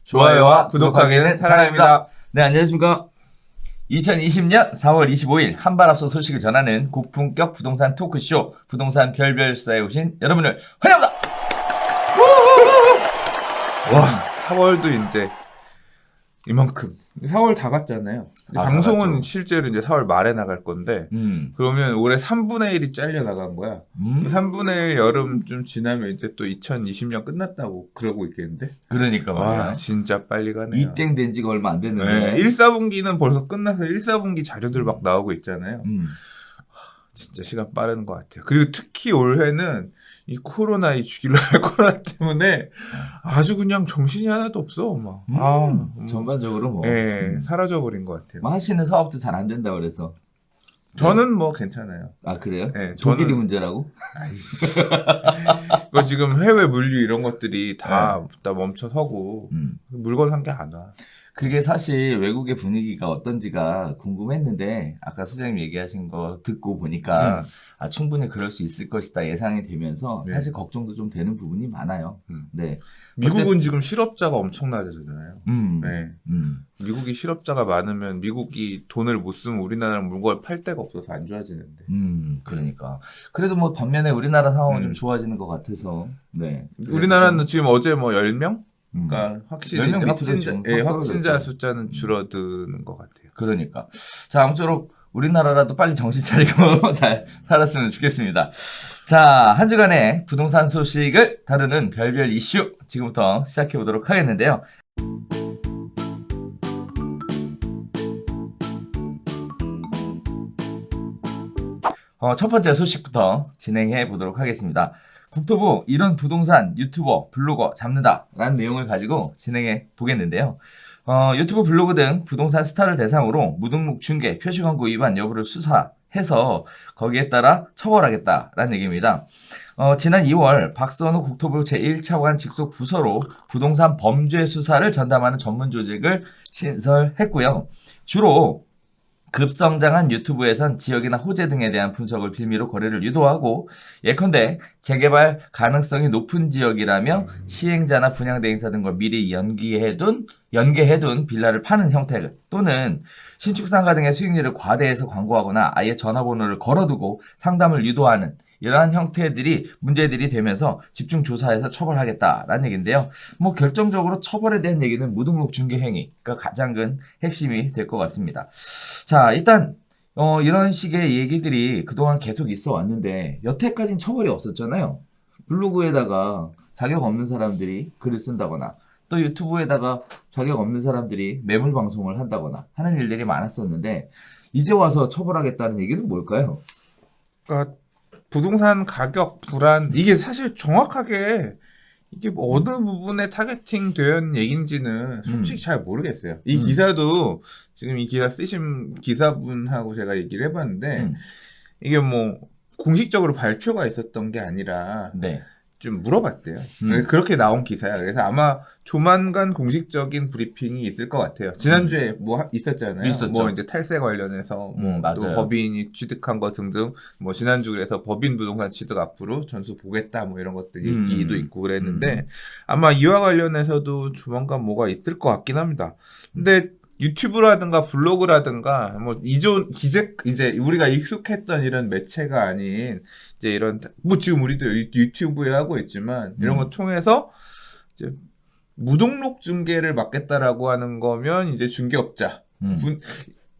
좋아요와 구독하기는 사랑입니다. 네, 안녕하십니까. 2020년 4월 25일 한발 앞서 소식을 전하는 고품격 부동산 토크쇼 부동산 별별수다에 오신 여러분을 환영합니다. 와, 4월도 이제 이만큼 4월 다 갔잖아요. 아, 방송은 다 갔죠. 실제로 이제 4월 말에 나갈 건데 그러면 올해 3분의 1이 잘려 나간 거야. 3분의 1 여름 좀 지나면 이제 또 2020년 끝났다고 그러고 있겠는데. 그러니까 말이야. 와, 진짜 빨리 가네요. 이땡 된 지가 얼마 안 됐는데. 네, 1, 4분기는 벌써 끝나서 1, 4분기 자료들 막 나오고 있잖아요. 진짜 시간 빠른 것 같아요. 그리고 특히 올해는 이 코로나, 이 죽일라 할 코로나 때문에 아주 그냥 정신이 하나도 없어. 막. 전반적으로 뭐. 예, 사라져버린 것 같아요. 뭐 하시는 사업도 잘 안 된다 그래서. 저는 뭐 괜찮아요. 아, 그래요? 네, 독일이 저는- 문제라고? 이거 지금 해외 물류 이런 것들이 다 멈춰 서고 물건 산 게 안 와. 그게 사실 외국의 분위기가 어떤지가 궁금했는데 아까 소장님 얘기하신 거 듣고 보니까 충분히 그럴 수 있을 것이다 예상이 되면서 네. 사실 걱정도 좀 되는 부분이 많아요. 네. 미국은 지금 실업자가 엄청나잖아요. 네. 음. 미국이 실업자가 많으면 미국이 돈을 못 쓰면 우리나라는 물건을 팔 데가 없어서 안 좋아지는데. 그러니까. 그래도 뭐 반면에 우리나라 상황은 좀 좋아지는 것 같아서, 네. 우리나라는 지금 어제 뭐 10명? 그러니까 10명 확실히 밑으로 확진자, 지금 예, 확 확진자 떨어졌죠. 숫자는 줄어드는 것 같아요. 그러니까. 자, 아무쪼록 우리나라라도 빨리 정신 차리고 잘 살았으면 좋겠습니다. 자, 한 주간의 부동산 소식을 다루는 별별 이슈 지금부터 시작해 보도록 하겠는데요. 첫 번째 소식부터 진행해 보도록 하겠습니다. 국토부 이런 부동산 유튜버, 블로거 잡는다라는 내용을 가지고 진행해 보겠는데요. 유튜브 블로그 등 부동산 스타를 대상으로 무등록 중개, 표시광고 위반 여부를 수사해서 거기에 따라 처벌하겠다라는 얘기입니다. 지난 2월 박선우 국토부 제1차관 직속 부서로 부동산 범죄 수사를 전담하는 전문 조직을 신설했고요. 주로 급성장한 유튜브에선 지역이나 호재 등에 대한 분석을 빌미로 거래를 유도하고 예컨대 재개발 가능성이 높은 지역이라며 시행자나 분양대행사 등과 미리 연계해둔 빌라를 파는 형태 또는 신축상가 등의 수익률을 과대해서 광고하거나 아예 전화번호를 걸어두고 상담을 유도하는 이러한 형태들이 문제들이 되면서 집중 조사해서 처벌하겠다라는 얘기인데요. 뭐 결정적으로 처벌에 대한 얘기는 무등록 중개 행위가 가장 큰 핵심이 될 것 같습니다. 자, 일단 이런 식의 얘기들이 그동안 계속 있어 왔는데 여태까지는 처벌이 없었잖아요. 블로그에다가 자격 없는 사람들이 글을 쓴다거나 또 유튜브에다가 자격 없는 사람들이 매물 방송을 한다거나 하는 일들이 많았었는데 이제 와서 처벌하겠다는 얘기는 뭘까요? 그러니까 부동산 가격 불안 이게 사실 정확하게 이게 뭐 어느 부분에 타겟팅 된 얘기인지는 솔직히 잘 모르겠어요. 이 기사도 지금 이 기사 쓰신 기사분하고 제가 얘기를 해봤는데 이게 뭐 공식적으로 발표가 있었던 게 아니라 네. 좀 물어봤대요. 그래서 그렇게 나온 기사야. 그래서 아마 조만간 공식적인 브리핑이 있을 것 같아요. 지난주에 뭐 있었잖아요. 있었죠. 뭐 이제 탈세 관련해서 뭐 또 맞아요. 법인이 취득한 거 등등 뭐 지난주 그래서 법인 부동산 취득 앞으로 전수 보겠다 뭐 이런 것들 얘기도 있고 그랬는데 아마 이와 관련해서도 조만간 뭐가 있을 것 같긴 합니다. 근데 유튜브라든가 블로그라든가 뭐 이제 우리가 익숙했던 이런 매체가 아닌 이제 이런 뭐 지금 우리도 유튜브에 하고 있지만 이런 거 통해서 이제 무등록 중개를 막겠다라고 하는 거면 이제 중개업자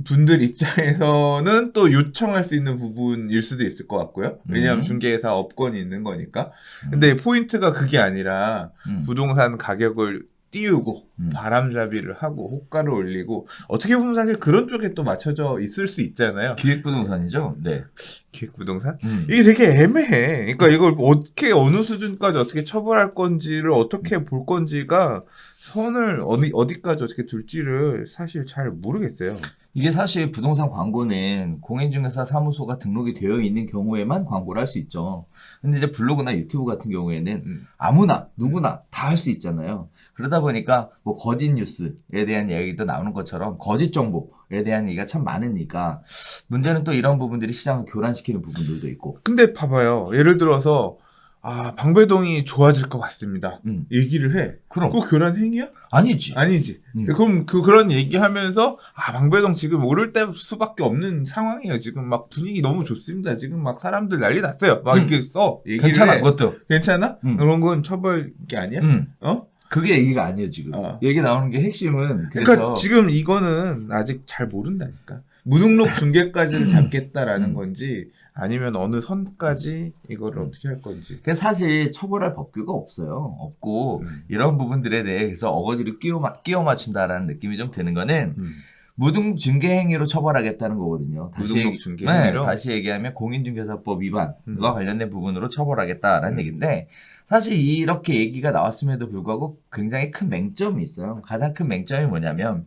분들 입장에서는 또 요청할 수 있는 부분일 수도 있을 것 같고요. 왜냐하면 중개회사 업권이 있는 거니까. 근데 포인트가 그게 아니라 부동산 가격을 띄우고 바람잡이를 하고 호가를 올리고 어떻게 보면 사실 그런 쪽에 또 맞춰져 있을 수 있잖아요. 기획부동산이죠. 네. 기획부동산? 이게 되게 애매해. 그러니까 이걸 어떻게 어느 수준까지 어떻게 처벌할 건지를 어떻게 볼 건지가 선을 어디까지 어떻게 둘지를 사실 잘 모르겠어요. 이게 사실 부동산 광고는 공인중개사 사무소가 등록이 되어 있는 경우에만 광고를 할 수 있죠. 근데 이제 블로그나 유튜브 같은 경우에는 아무나 누구나 다 할 수 있잖아요. 그러다 보니까 뭐 거짓 뉴스에 대한 얘기도 나오는 것처럼 거짓 정보에 대한 얘기가 참 많으니까 문제는 또 이런 부분들이 시장을 교란시키는 부분들도 있고. 근데 봐봐요. 예를 들어서 방배동이 좋아질 것 같습니다. 얘기를 해. 그럼. 그거 교란 행위야? 아니지. 아니지. 그럼 그런 얘기하면서 방배동 지금 오를 때 수밖에 없는 상황이에요. 지금 막 분위기 너무 좋습니다. 지금 막 사람들 난리 났어요. 막 이렇게 써. 얘기를 괜찮아, 해. 그것도. 괜찮아? 그런 건 처벌이 아니야? 그게 얘기가 아니에요, 지금. 얘기 나오는 게 핵심은. 그러니까 지금 이거는 아직 잘 모른다니까. 무등록 중개까지를 잡겠다라는 건지 아니면 어느 선까지 이거를 어떻게 할 건지. 그래서 사실 처벌할 법규가 없어요. 없고 이런 부분들에 대해서 어거지로 끼워 맞춘다라는 느낌이 좀 드는 거는 무등 중개 행위로 처벌하겠다는 거거든요. 무등록 중개 행위로? 다시 얘기하면 공인중개사법 위반과 관련된 부분으로 처벌하겠다라는 얘기인데 사실 이렇게 얘기가 나왔음에도 불구하고 굉장히 큰 맹점이 있어요. 가장 큰 맹점이 뭐냐면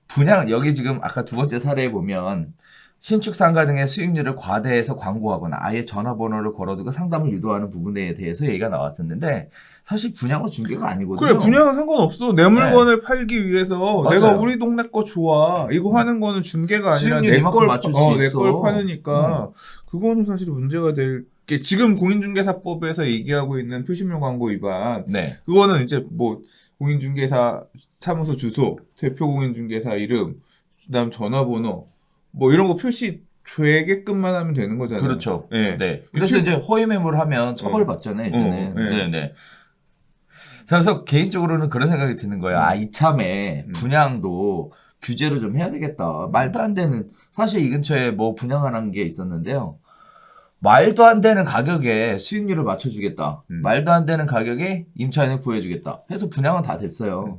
분양 여기 지금 아까 두 번째 사례에 보면 신축 상가 등의 수익률을 과대해서 광고하거나 아예 전화번호를 걸어두고 상담을 유도하는 부분에 대해서 얘기가 나왔었는데 사실 분양은 중개가 아니거든요. 그래, 분양은 상관없어. 내 물건을 팔기 위해서 맞아요. 내가 우리 동네 거 좋아. 이거 하는 거는 중개가 아니라 수익률 이만큼 맞출 수 내 있어. 걸 파느니까 그거는 사실 문제가 될 게 지금 공인중개사법에서 얘기하고 있는 표시물 광고 위반. 네. 그거는 이제 뭐 공인중개사 사무소 주소, 대표 공인중개사 이름, 그다음 전화번호 뭐 이런 거 표시 되게끔만 하면 되는 거잖아요. 그렇죠. 네. 네. 그래서 이제 허위 매물을 하면 처벌받잖아요, 이제는. 네. 네. 그래서 개인적으로는 그런 생각이 드는 거예요. 이참에 분양도 규제를 좀 해야 되겠다. 말도 안 되는, 사실 이 근처에 뭐 분양하는 게 있었는데요. 말도 안 되는 가격에 수익률을 맞춰주겠다. 말도 안 되는 가격에 임차인을 구해주겠다. 해서 분양은 다 됐어요.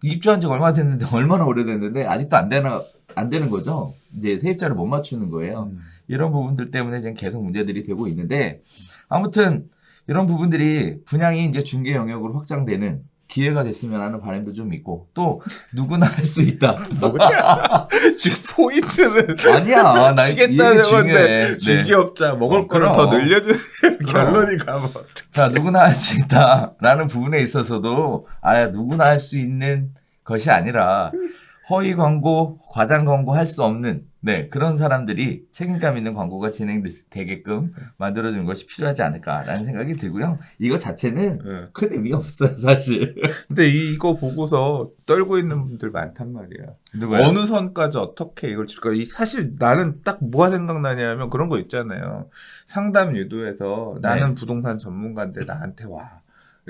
입주한 지가 얼마 됐는데, 얼마나 오래됐는데, 아직도 안 되는 거죠. 이제 세입자를 못 맞추는 거예요. 이런 부분들 때문에 지금 계속 문제들이 되고 있는데, 아무튼, 이런 부분들이 분양이 이제 중개 영역으로 확장되는 기회가 됐으면 하는 바람도 좀 있고, 또, 누구나 할 수 있다. 뭐냐? 지금 포인트는. 아니야. 나 치겠다는 건데, 네. 중개업자 먹을 거를 그럼. 더 늘려주는 결론이 가면. 자, 누구나 할 수 있다라는 부분에 있어서도, 누구나 할 수 있는 것이 아니라, 허위 광고, 과장 광고 할 수 없는, 그런 사람들이 책임감 있는 광고가 진행되게끔 만들어주는 것이 필요하지 않을까라는 생각이 들고요. 이거 자체는 큰 의미가 없어요, 사실. 근데 이거 보고서 떨고 있는 분들 많단 말이야. 누가요? 어느 선까지 어떻게 이걸 칠까? 사실 나는 딱 뭐가 생각나냐면 그런 거 있잖아요. 상담 유도에서 나는 부동산 전문가인데 나한테 와.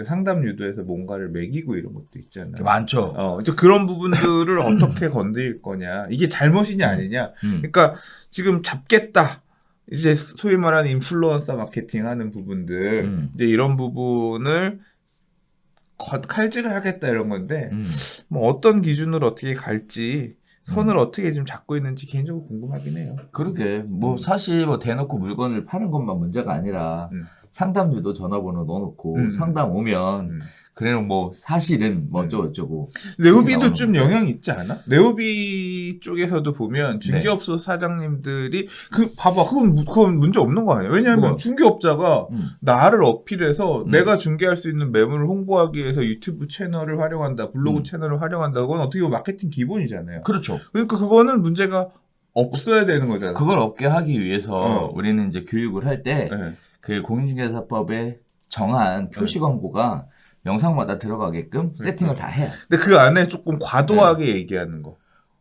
상담 유도에서 뭔가를 매기고 이런 것도 있잖아요. 많죠. 이제 그런 부분들을 어떻게 건드릴 거냐. 이게 잘못이냐 아니냐. 그러니까 지금 잡겠다. 이제 소위 말하는 인플루언서 마케팅 하는 부분들. 이제 이런 부분을 칼질을 하겠다 이런 건데 뭐 어떤 기준으로 어떻게 갈지 선을 어떻게 지금 잡고 있는지 개인적으로 궁금하긴 해요. 그러게. 뭐 사실 뭐 대놓고 물건을 파는 것만 문제가 아니라 상담 유도 전화번호 넣어놓고 상담 오면 그래 뭐 사실은 뭐 어쩌고 네오비도 좀 영향이 있지 않아? 네오비 쪽에서도 보면 중개업소 사장님들이 봐봐 그건 문제 없는 거 아니야? 왜냐하면 중개업자가 나를 어필해서 내가 중개할 수 있는 매물을 홍보하기 위해서 유튜브 채널을 활용한다, 블로그 채널을 활용한다. 그건 어떻게 보면 마케팅 기본이잖아요. 그렇죠. 그러니까 그거는 문제가 없어야 되는 거잖아. 그걸 없게 하기 위해서 우리는 이제 교육을 할 때 그 네. 공인중개사법에 정한 표시 광고가 영상마다 들어가게끔 세팅을 다 해요. 근데 그 안에 조금 과도하게 얘기하는 거.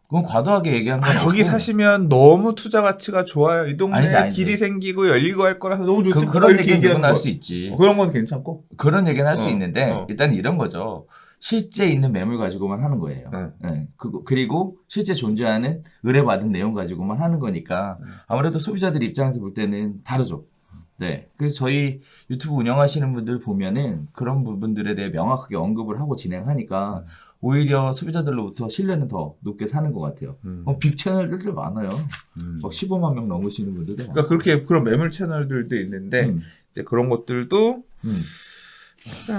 그건 과도하게 얘기하는 거. 여기 사시면 너무 투자 가치가 좋아요. 이 동네에 아니지. 길이 생기고 열리고 할 거라서 너무 좋지. 그런 얘기는 누구나 할 수 있지. 그런 건 괜찮고. 그런 얘기는 할 수 있는데 일단 이런 거죠. 실제 있는 매물 가지고만 하는 거예요. 그리고 실제 존재하는 의뢰받은 내용 가지고만 하는 거니까 아무래도 소비자들 입장에서 볼 때는 다르죠. 그래서 저희 유튜브 운영하시는 분들 보면은 그런 부분들에 대해 명확하게 언급을 하고 진행하니까 오히려 소비자들로부터 신뢰는 더 높게 사는 것 같아요. 빅 채널들도 많아요. 막 15만 명 넘으시는 분들도 많아요. 그러니까 그런 매물 채널들도 있는데 이제 그런 것들도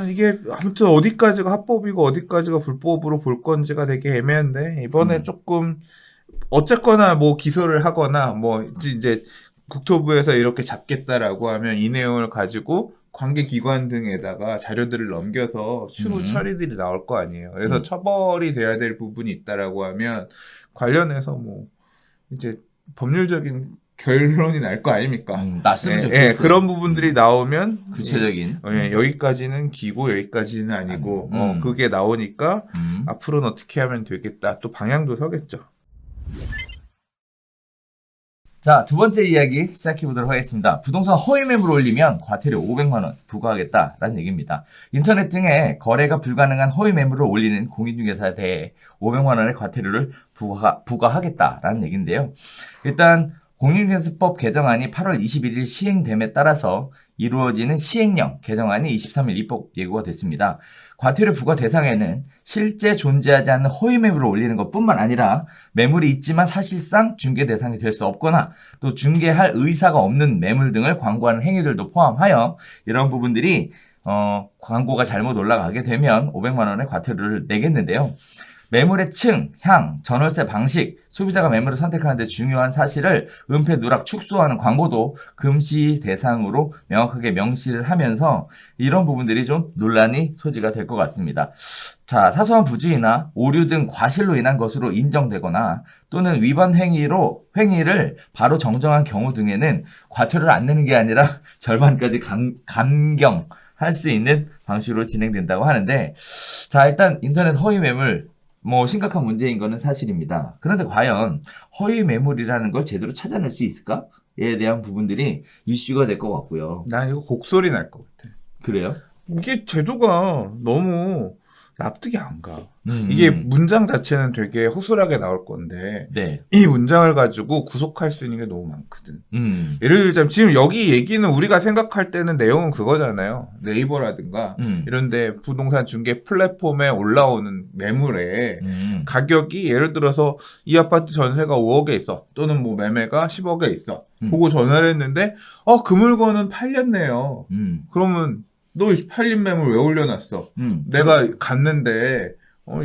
이게 아무튼 어디까지가 합법이고 어디까지가 불법으로 볼 건지가 되게 애매한데 이번에 조금 어쨌거나 뭐 기소를 하거나 뭐 이제 국토부에서 이렇게 잡겠다라고 하면 이 내용을 가지고 관계기관 등에다가 자료들을 넘겨서 추후 처리들이 나올 거 아니에요. 그래서 처벌이 돼야 될 부분이 있다라고 하면 관련해서 뭐 이제 법률적인 결론이 날 거 아닙니까? 났으면 예, 좋겠어요. 예, 그런 부분들이 나오면 구체적인. 여기까지는 기고 여기까지는 아니고 그게 나오니까 앞으로는 어떻게 하면 되겠다. 또 방향도 서겠죠. 자, 두 번째 이야기 시작해 보도록 하겠습니다. 부동산 허위 매물 올리면 과태료 500만 원 부과하겠다라는 얘기입니다. 인터넷 등에 거래가 불가능한 허위 매물을 올리는 공인중개사에 대해 500만 원의 과태료를 부과하겠다라는 얘기인데요. 일단 공인중개사법 개정안이 8월 21일 시행됨에 따라서 이루어지는 시행령 개정안이 23일 입법 예고가 됐습니다. 과태료 부과 대상에는 실제 존재하지 않는 허위 매물을 올리는 것뿐만 아니라 매물이 있지만 사실상 중개 대상이 될 수 없거나 또 중개할 의사가 없는 매물 등을 광고하는 행위들도 포함하여 이런 부분들이 광고가 잘못 올라가게 되면 500만 원의 과태료를 내겠는데요. 매물의 층, 향, 전월세 방식, 소비자가 매물을 선택하는 데 중요한 사실을 은폐, 누락, 축소하는 광고도 금시 대상으로 명확하게 명시를 하면서 이런 부분들이 좀 논란이 소지가 될 것 같습니다. 자, 사소한 부주의나 오류 등 과실로 인한 것으로 인정되거나 또는 위반 행위를 바로 정정한 경우 등에는 과태료를 안 내는 게 아니라 절반까지 감경할 수 있는 방식으로 진행된다고 하는데, 자, 일단 인터넷 허위 매물 심각한 문제인 거는 사실입니다. 그런데 과연 허위 매물이라는 걸 제대로 찾아낼 수 있을까?에 대한 부분들이 이슈가 될 것 같고요. 난 이거 곡소리 날 것 같아. 그래요? 이게 제도가 너무 납득이 안 가. 이게 문장 자체는 되게 허술하게 나올 건데 네. 이 문장을 가지고 구속할 수 있는 게 너무 많거든. 예를 들자면 지금 여기 얘기는 우리가 생각할 때는 내용은 그거잖아요. 네이버라든가 이런데 부동산 중개 플랫폼에 올라오는 매물에 가격이 예를 들어서 이 아파트 전세가 5억에 있어. 또는 뭐 매매가 10억에 있어. 보고 전화를 했는데 그 물건은 팔렸네요. 그러면 너 팔린 매물 왜 올려놨어? 내가 갔는데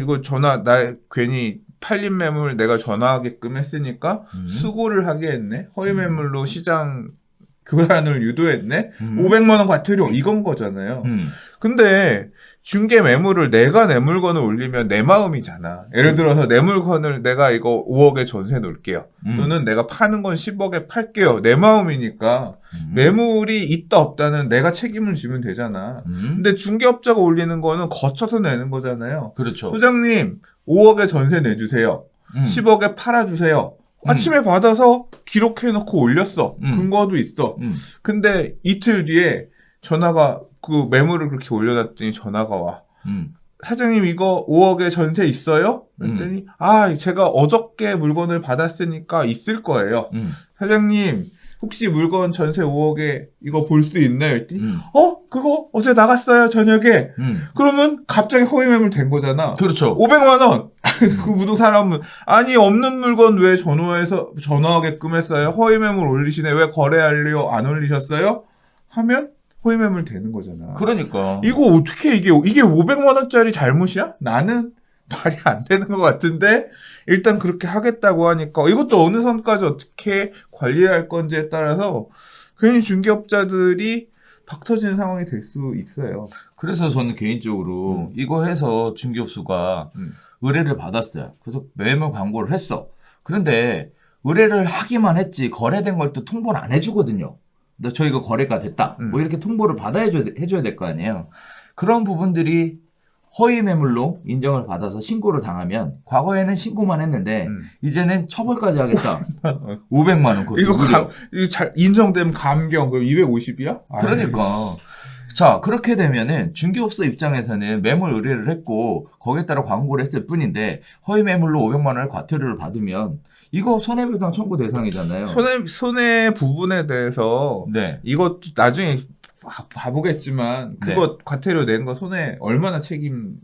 이거 나 괜히 팔린 매물 내가 전화하게끔 했으니까 수고를 하게 했네. 허위 매물로 시장 교란을 유도했네. 500만 원 과태료 이건 거잖아요. 근데 중개 매물을 내가 내 물건을 올리면 내 마음이잖아. 예를 들어서 내 물건을 내가 이거 5억에 전세 놓을게요. 또는 내가 파는 건 10억에 팔게요. 내 마음이니까 매물이 있다 없다는 내가 책임을 지면 되잖아. 근데 중개업자가 올리는 거는 거쳐서 내는 거잖아요. 그렇죠. 소장님 5억에 전세 내주세요. 10억에 팔아주세요. 아침에 받아서 기록해놓고 올렸어. 근거도 있어. 근데 이틀 뒤에 전화가 그 매물을 그렇게 올려놨더니 전화가 와. 사장님 이거 5억에 전세 있어요? 그랬더니 제가 어저께 물건을 받았으니까 있을 거예요. 사장님 혹시 물건 전세 5억에 이거 볼 수 있나요? 그랬더니 그거 어제 나갔어요 저녁에. 그러면 갑자기 허위 매물 된 거잖아. 그렇죠. 500만 원. 그 부동산 사람은 아니 없는 물건 왜 전화하게끔 했어요? 허위 매물 올리시네. 왜 거래하려 안 올리셨어요? 하면 허위 매물 되는 거잖아. 그러니까 이거 어떻게 이게 500만 원짜리 잘못이야? 나는 말이 안 되는 것 같은데 일단 그렇게 하겠다고 하니까 이것도 어느 선까지 어떻게 관리할 건지에 따라서 괜히 중개업자들이 박 터지는 상황이 될 수 있어요. 그래서 저는 개인적으로 이거 해서 중개업소가 의뢰를 받았어요. 그래서 매물 광고를 했어. 그런데 의뢰를 하기만 했지 거래된 걸 또 통보를 안 해주거든요. 저 이거 거래가 됐다. 뭐 이렇게 통보를 해줘야 될 거 아니에요. 그런 부분들이 허위 매물로 인정을 받아서 신고를 당하면 과거에는 신고만 했는데 이제는 처벌까지 하겠다. 500만 원. 이거 잘 인정되면 감경 그럼 250이야? 그러니까. 자, 그렇게 되면은 중개업소 입장에서는 매물 의뢰를 했고 거기에 따라 광고를 했을 뿐인데 허위 매물로 500만 원의 과태료를 받으면 이거 손해배상 청구 대상이잖아요. 손해 부분에 대해서 네. 이것도 나중에 봐보겠지만 그거 과태료 낸 거 손해 얼마나 책임을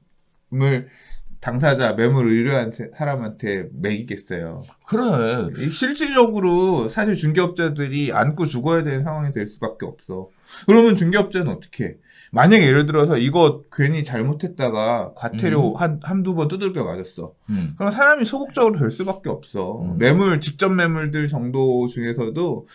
당사자 매물 의뢰한 사람한테 매기겠어요. 그래. 실질적으로 사실 중개업자들이 안고 죽어야 되는 상황이 될 수밖에 없어. 그러면 중개업자는 어떻게 해? 만약에 예를 들어서 이거 괜히 잘못했다가 과태료 한두 번 두들겨 맞았어. 그럼 사람이 소극적으로 될 수밖에 없어. 매물, 직접 매물들 정도 중에서도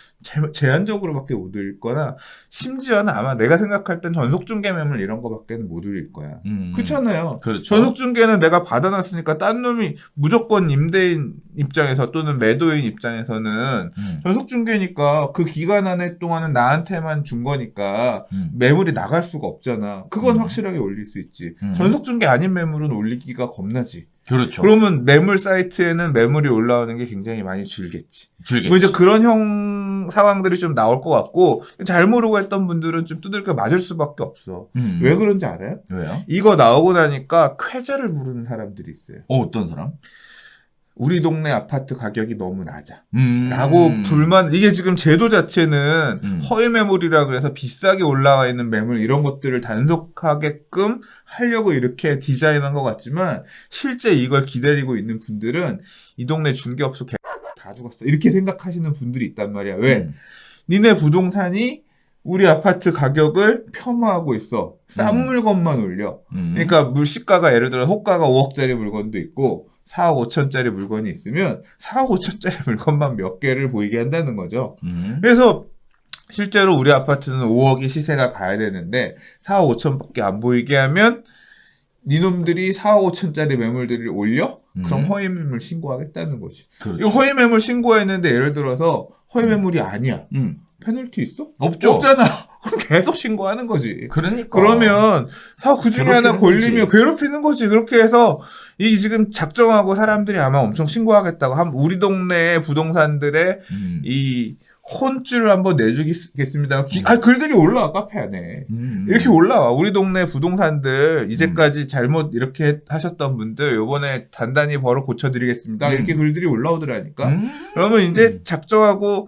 제한적으로밖에 못 올리거나 심지어는 아마 내가 생각할 땐 전속중개 매물 이런 거밖에는 못 올릴 거야. 그렇잖아요. 그렇죠. 전속중개는 내가 받아놨으니까 딴 놈이 무조건 임대인 입장에서 또는 매도인 입장에서는 전속중개니까 그 기간 안에 동안은 나한테만 준 거니까 매물이 나갈 수가 없잖아. 그건 확실하게 올릴 수 있지. 전속중개 아닌 매물은 올리기가 겁나지. 그렇죠. 그러면 매물 사이트에는 매물이 올라오는 게 굉장히 많이 줄겠지. 뭐 이제 그런 상황들이 좀 나올 것 같고 잘 모르고 했던 분들은 좀 두들겨 맞을 수밖에 없어. 왜 그런지 알아요? 왜요? 이거 나오고 나니까 쾌재를 부르는 사람들이 있어요. 어떤 사람? 우리 동네 아파트 가격이 너무 낮아. 라고 불만, 이게 지금 제도 자체는 허위 매물이라 그래서 비싸게 올라와 있는 매물 이런 것들을 단속하게끔 하려고 이렇게 디자인한 것 같지만 실제 이걸 기다리고 있는 분들은 이 동네 중개업소 다 죽었어. 이렇게 생각하시는 분들이 있단 말이야. 왜? 니네 부동산이 우리 아파트 가격을 폄하하고 있어. 싼 물건만 올려. 그러니까 시가가 예를 들어 호가가 5억짜리 물건도 있고 4억 5천짜리 물건이 있으면 4억 5천짜리 물건만 몇 개를 보이게 한다는 거죠. 그래서 실제로 우리 아파트는 5억의 시세가 가야 되는데 4억 5천밖에 안 보이게 하면 니놈들이 4억 5천짜리 매물들을 올려? 그럼 허위 매물 신고하겠다는 거지. 그렇죠. 이거 허위 매물 신고했는데 예를 들어서 허위 매물이 아니야. 페널티 있어? 없죠. 없잖아. 그럼 계속 신고하는 거지. 그러니까. 그러면 사고 그 중에 하나 걸리면 괴롭히는 거지. 그렇게 해서 이 지금 작정하고 사람들이 아마 엄청 신고하겠다고 한 우리 동네 부동산들의 이 혼쭐을 한번 내주겠습니다. 글들이 올라와 카페 안에 이렇게 올라와. 우리 동네 부동산들 이제까지 잘못 이렇게 하셨던 분들 요번에 단단히 벌어 고쳐드리겠습니다. 이렇게 글들이 올라오더라니까. 그러면 이제 작정하고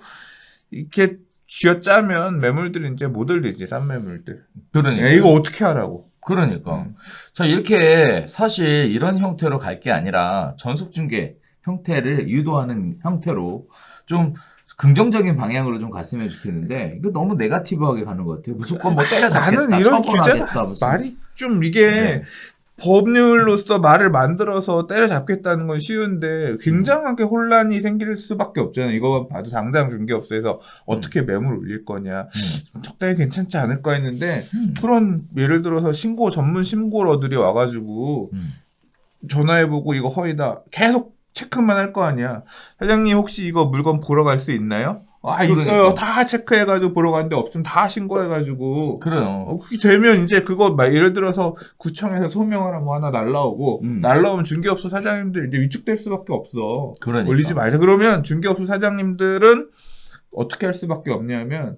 이렇게 쥐어짜면 매물들이 이제 못 올리지, 싼 매물들. 그러니까. 이거 어떻게 하라고. 그러니까. 자, 이렇게 사실 이런 형태로 갈 게 아니라 전속중개 형태를 유도하는 형태로 좀 긍정적인 방향으로 좀 갔으면 좋겠는데 이거 너무 네거티브하게 가는 것 같아요. 무조건 뭐 때려잡겠다. 나는 이런 규제가 말이 좀 이게 법률로서 말을 만들어서 때려잡겠다는 건 쉬운데 굉장하게 혼란이 생길 수밖에 없잖아요. 이거만 봐도 당장 중개업소에서 어떻게 매물 올릴 거냐. 적당히 괜찮지 않을까 했는데 그런 예를 들어서 전문 신고러들이 와가지고 전화해보고 이거 허위다. 계속 체크만 할 거 아니야. 사장님 혹시 이거 물건 보러 갈 수 있나요? 있어요. 다 체크해가지고 보러 갔는데 없으면 다 신고해가지고. 그래요. 그렇게 되면 이제 그거 예를 들어서 구청에서 소명하라 뭐 하나 날라오고 날라오면 중개업소 사장님들 이제 위축될 수밖에 없어. 그러니까. 올리지 말자. 그러면 중개업소 사장님들은 어떻게 할 수밖에 없냐면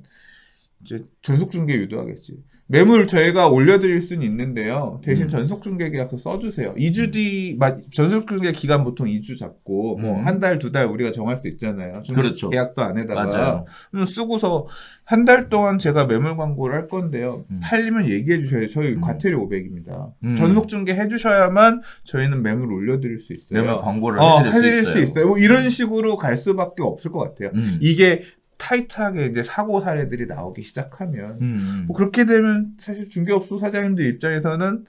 이제 전속중개 유도하겠지. 매물 저희가 올려드릴 수는 있는데요. 대신 전속중개 계약서 써주세요. 2주 뒤, 전속중개 기간 보통 2주 잡고, 뭐, 한 달, 두 달 우리가 정할 수 있잖아요. 그렇죠. 계약서 안에다가. 맞아요. 쓰고서 한 달 동안 제가 매물 광고를 할 건데요. 팔리면 얘기해 주셔야 돼요. 저희 과태료 500입니다. 전속중개 해주셔야만 저희는 매물 올려드릴 수 있어요. 매물 광고를 해드릴 수 있어요. 뭐 이런 식으로 갈 수밖에 없을 것 같아요. 이게 타이트하게 이제 사고 사례들이 나오기 시작하면 뭐 그렇게 되면 사실 중개업소 사장님들 입장에서는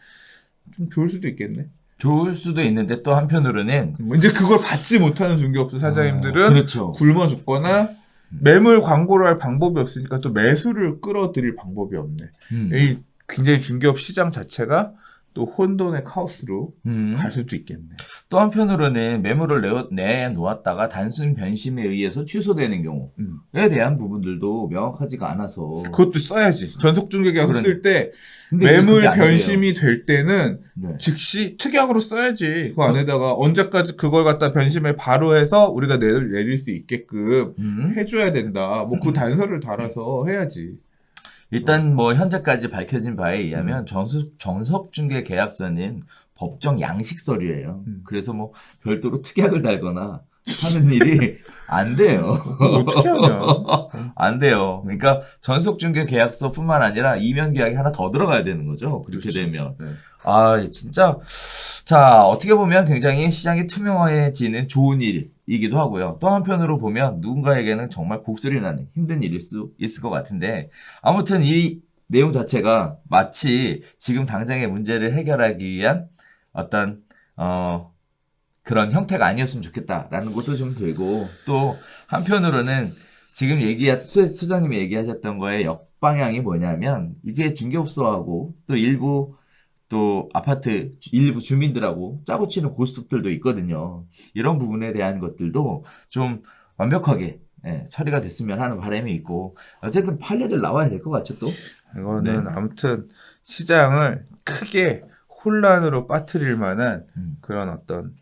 좀 좋을 수도 있겠네. 좋을 수도 있는데 또 한편으로는 뭐 이제 그걸 받지 못하는 중개업소 사장님들은 그렇죠. 굶어 죽거나 매물 광고를 할 방법이 없으니까 또 매수를 끌어들일 방법이 없네. 이 굉장히 중개업 시장 자체가 또 혼돈의 카오스로 갈 수도 있겠네. 또 한편으로는 매물을 내놓았다가 단순 변심에 의해서 취소되는 경우에 대한 부분들도 명확하지가 않아서 그것도 써야지. 전속중개계약 쓸 때 매물 변심이 될 때는 즉시 특약으로 써야지. 그 안에다가 언제까지 그걸 갖다 변심에 바로 해서 우리가 내릴 수 있게끔 해줘야 된다. 뭐 그 단서를 달아서 해야지. 일단 뭐 현재까지 밝혀진 바에 의하면 전속중개 계약서는 법정 양식 서류예요. 그래서 뭐 별도로 특약을 달거나 하는 일이 안 돼요. 어떻게 하냐? 안 돼요. 그러니까 전속중개 계약서뿐만 아니라 이면 계약이 하나 더 들어가야 되는 거죠. 그렇게 그렇지. 되면. 네. 진짜 자 어떻게 보면 굉장히 시장이 투명해지는 좋은 일. 일이기도 하고요. 또 한편으로 보면 누군가에게는 정말 곡소리 나는 힘든 일일 수 있을 것 같은데 아무튼 이 내용 자체가 마치 지금 당장의 문제를 해결하기 위한 어떤 그런 형태가 아니었으면 좋겠다라는 것도 좀 들고 또 한편으로는 지금 소장님이 얘기하셨던 거의 역방향이 뭐냐면 이제 중개업소하고 또 일부 또 아파트 일부 주민들하고 짜고 치는 고스톱들도 있거든요. 이런 부분에 대한 것들도 좀 완벽하게 처리가 됐으면 하는 바람이 있고 어쨌든 판례들 나와야 될 것 같죠 또. 이거는 네. 아무튼 시장을 크게 혼란으로 빠뜨릴 만한 그런 어떤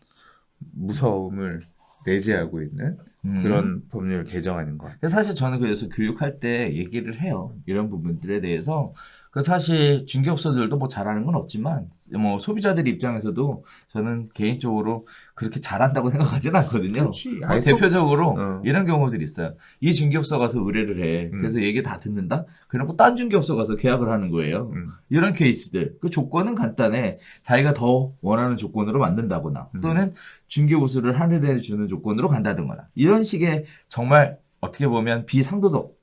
무서움을 내재하고 있는 그런 법률 개정안인 것 같아요. 근데 사실 저는 그래서 교육할 때 얘기를 해요. 이런 부분들에 대해서. 그 사실 중개업소들도 뭐 잘하는 건 없지만 뭐 소비자들 입장에서도 저는 개인적으로 그렇게 잘한다고 생각하진 않거든요. 그렇지. 뭐 아예 대표적으로 이런 경우들이 있어요. 이 중개업소 가서 의뢰를 해. 그래서 얘기 다 듣는다? 그래놓고 딴 중개업소 가서 계약을 하는 거예요. 이런 케이스들. 그 조건은 간단해. 자기가 더 원하는 조건으로 만든다거나 또는 중개보수를 할인해 주는 조건으로 간다든가 이런 식의 정말 어떻게 보면 비상도덕.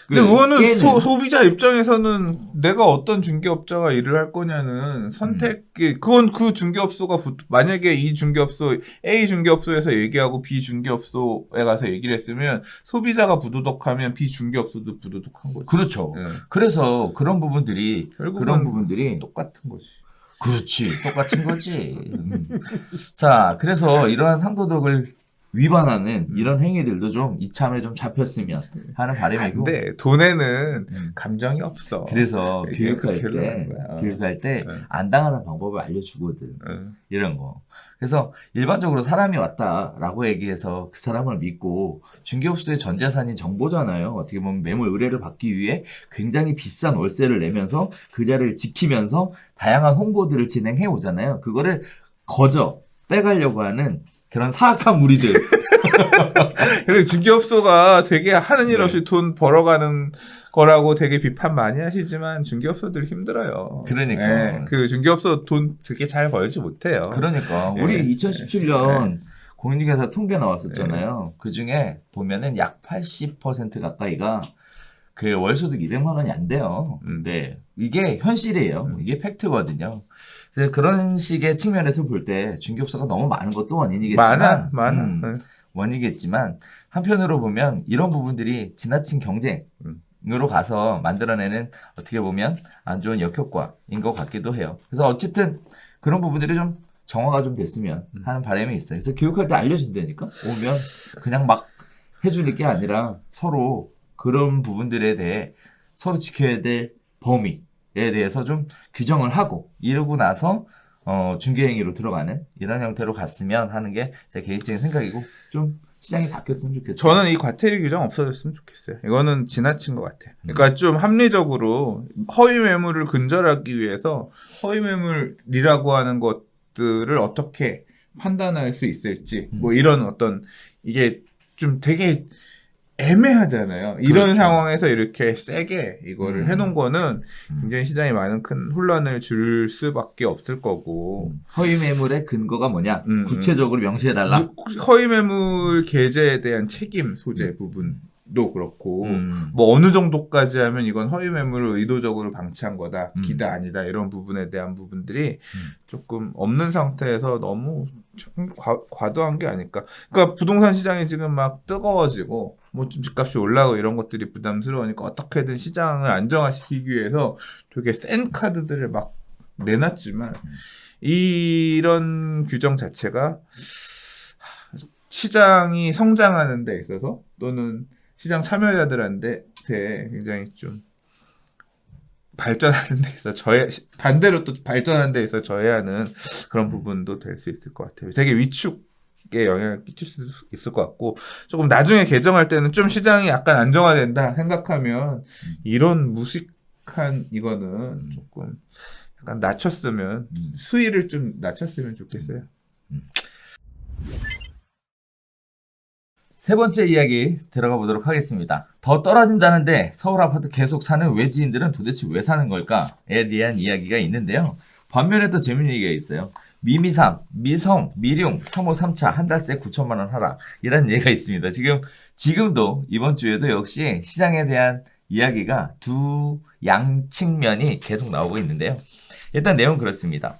근데 그거는 소비자 입장에서는 내가 어떤 중개업자가 일을 할 거냐는 선택이 그건 그 중개업소가 만약에 이 중개업소 A 중개업소에서 얘기하고 B 중개업소에 가서 얘기를 했으면 소비자가 부도덕하면 B 중개업소도 부도덕한 거지. 그렇죠. 네. 그래서 그런 부분들이 똑같은 거지. 그렇지. 똑같은 거지. 자, 그래서 이러한 상도덕을 위반하는 이런 행위들도 좀 이참에 좀 잡혔으면 하는 바람이고. 근데 돈에는 감정이 없어. 그래서 교육할 때 네. 안 당하는 방법을 알려주거든. 이런 거. 그래서 일반적으로 사람이 왔다라고 얘기해서 그 사람을 믿고 중개업소의 전 자산인 정보잖아요. 어떻게 보면 매물 의뢰를 받기 위해 굉장히 비싼 월세를 내면서 그 자리를 지키면서 다양한 홍보들을 진행해 오잖아요. 그거를 거저 빼가려고 하는 그런 사악한 무리들. 그리고 중개업소가 되게 하는 일 없이 돈 벌어가는 거라고 되게 비판 많이 하시지만 중개업소들 힘들어요. 그러니까. 그 중개업소 돈 되게 잘 벌지 못해요. 그러니까. 우리 2017년 공인중개사 통계 나왔었잖아요. 그 중에 보면은 약 80% 가까이가 그 월소득 200만 원이 안 돼요. 근데 이게 현실이에요. 이게 팩트거든요. 그래서 그런 식의 측면에서 볼 때 중개업소가 너무 많은 것도 원인이겠지만 많아. 원인이겠지만 한편으로 보면 이런 부분들이 지나친 경쟁으로 가서 만들어내는 어떻게 보면 안 좋은 역효과인 것 같기도 해요. 그래서 어쨌든 그런 부분들이 좀 정화가 좀 됐으면 하는 바람이 있어요. 그래서 교육할 때 알려준다니까 오면 그냥 막 해주는 게 아니라 서로 그런 부분들에 대해 서로 지켜야 될 범위에 대해서 좀 규정을 하고 이러고 나서 중개행위로 들어가는 이런 형태로 갔으면 하는 게 제 개인적인 생각이고 좀 시장이 바뀌었으면 좋겠어요. 저는 이 과태료 규정 없어졌으면 좋겠어요. 이거는 지나친 것 같아요. 그러니까 좀 합리적으로 허위 매물을 근절하기 위해서 허위 매물이라고 하는 것들을 어떻게 판단할 수 있을지 뭐 이런 어떤 이게 좀 되게 애매하잖아요. 이런 그렇죠. 상황에서 이렇게 세게 이거를 해놓은 거는 굉장히 시장에 많은 큰 혼란을 줄 수밖에 없을 거고. 허위 매물의 근거가 뭐냐? 구체적으로 명시해달라. 허위 매물 계제에 대한 책임 소재 부분도 그렇고, 뭐 어느 정도까지 하면 이건 허위 매물을 의도적으로 방치한 거다, 기다 아니다 이런 부분에 대한 부분들이 조금 없는 상태에서 너무 과도한 게 아닐까. 그러니까 부동산 시장이 지금 막 뜨거워지고 뭐 좀 집값이 올라가고 이런 것들이 부담스러우니까 어떻게든 시장을 안정화시키기 위해서 되게 센 카드들을 막 내놨지만 이런 규정 자체가 시장이 성장하는 데 있어서 또는 시장 참여자들한테 굉장히 좀 발전하는 데 있어 반대로 또 발전하는 데 있어 저해하는 그런 부분도 될 수 있을 것 같아요. 되게 위축에 영향을 끼칠 수 있을 것 같고 조금 나중에 개정할 때는 좀 시장이 약간 안정화된다 생각하면 이런 무식한 이거는 조금 약간 낮췄으면 수위를 좀 낮췄으면 좋겠어요. 세 번째 이야기 들어가 보도록 하겠습니다. 더 떨어진다는데 서울 아파트 계속 사는 외지인들은 도대체 왜 사는 걸까에 대한 이야기가 있는데요. 반면에 또 재밌는 얘기가 있어요. 미미삼, 미성, 미룡, 3호 3차 한 달새 9천만 원 하라 이런 얘기가 있습니다. 지금도 이번 주에도 역시 시장에 대한 이야기가 두 양측면이 계속 나오고 있는데요. 일단 내용 그렇습니다.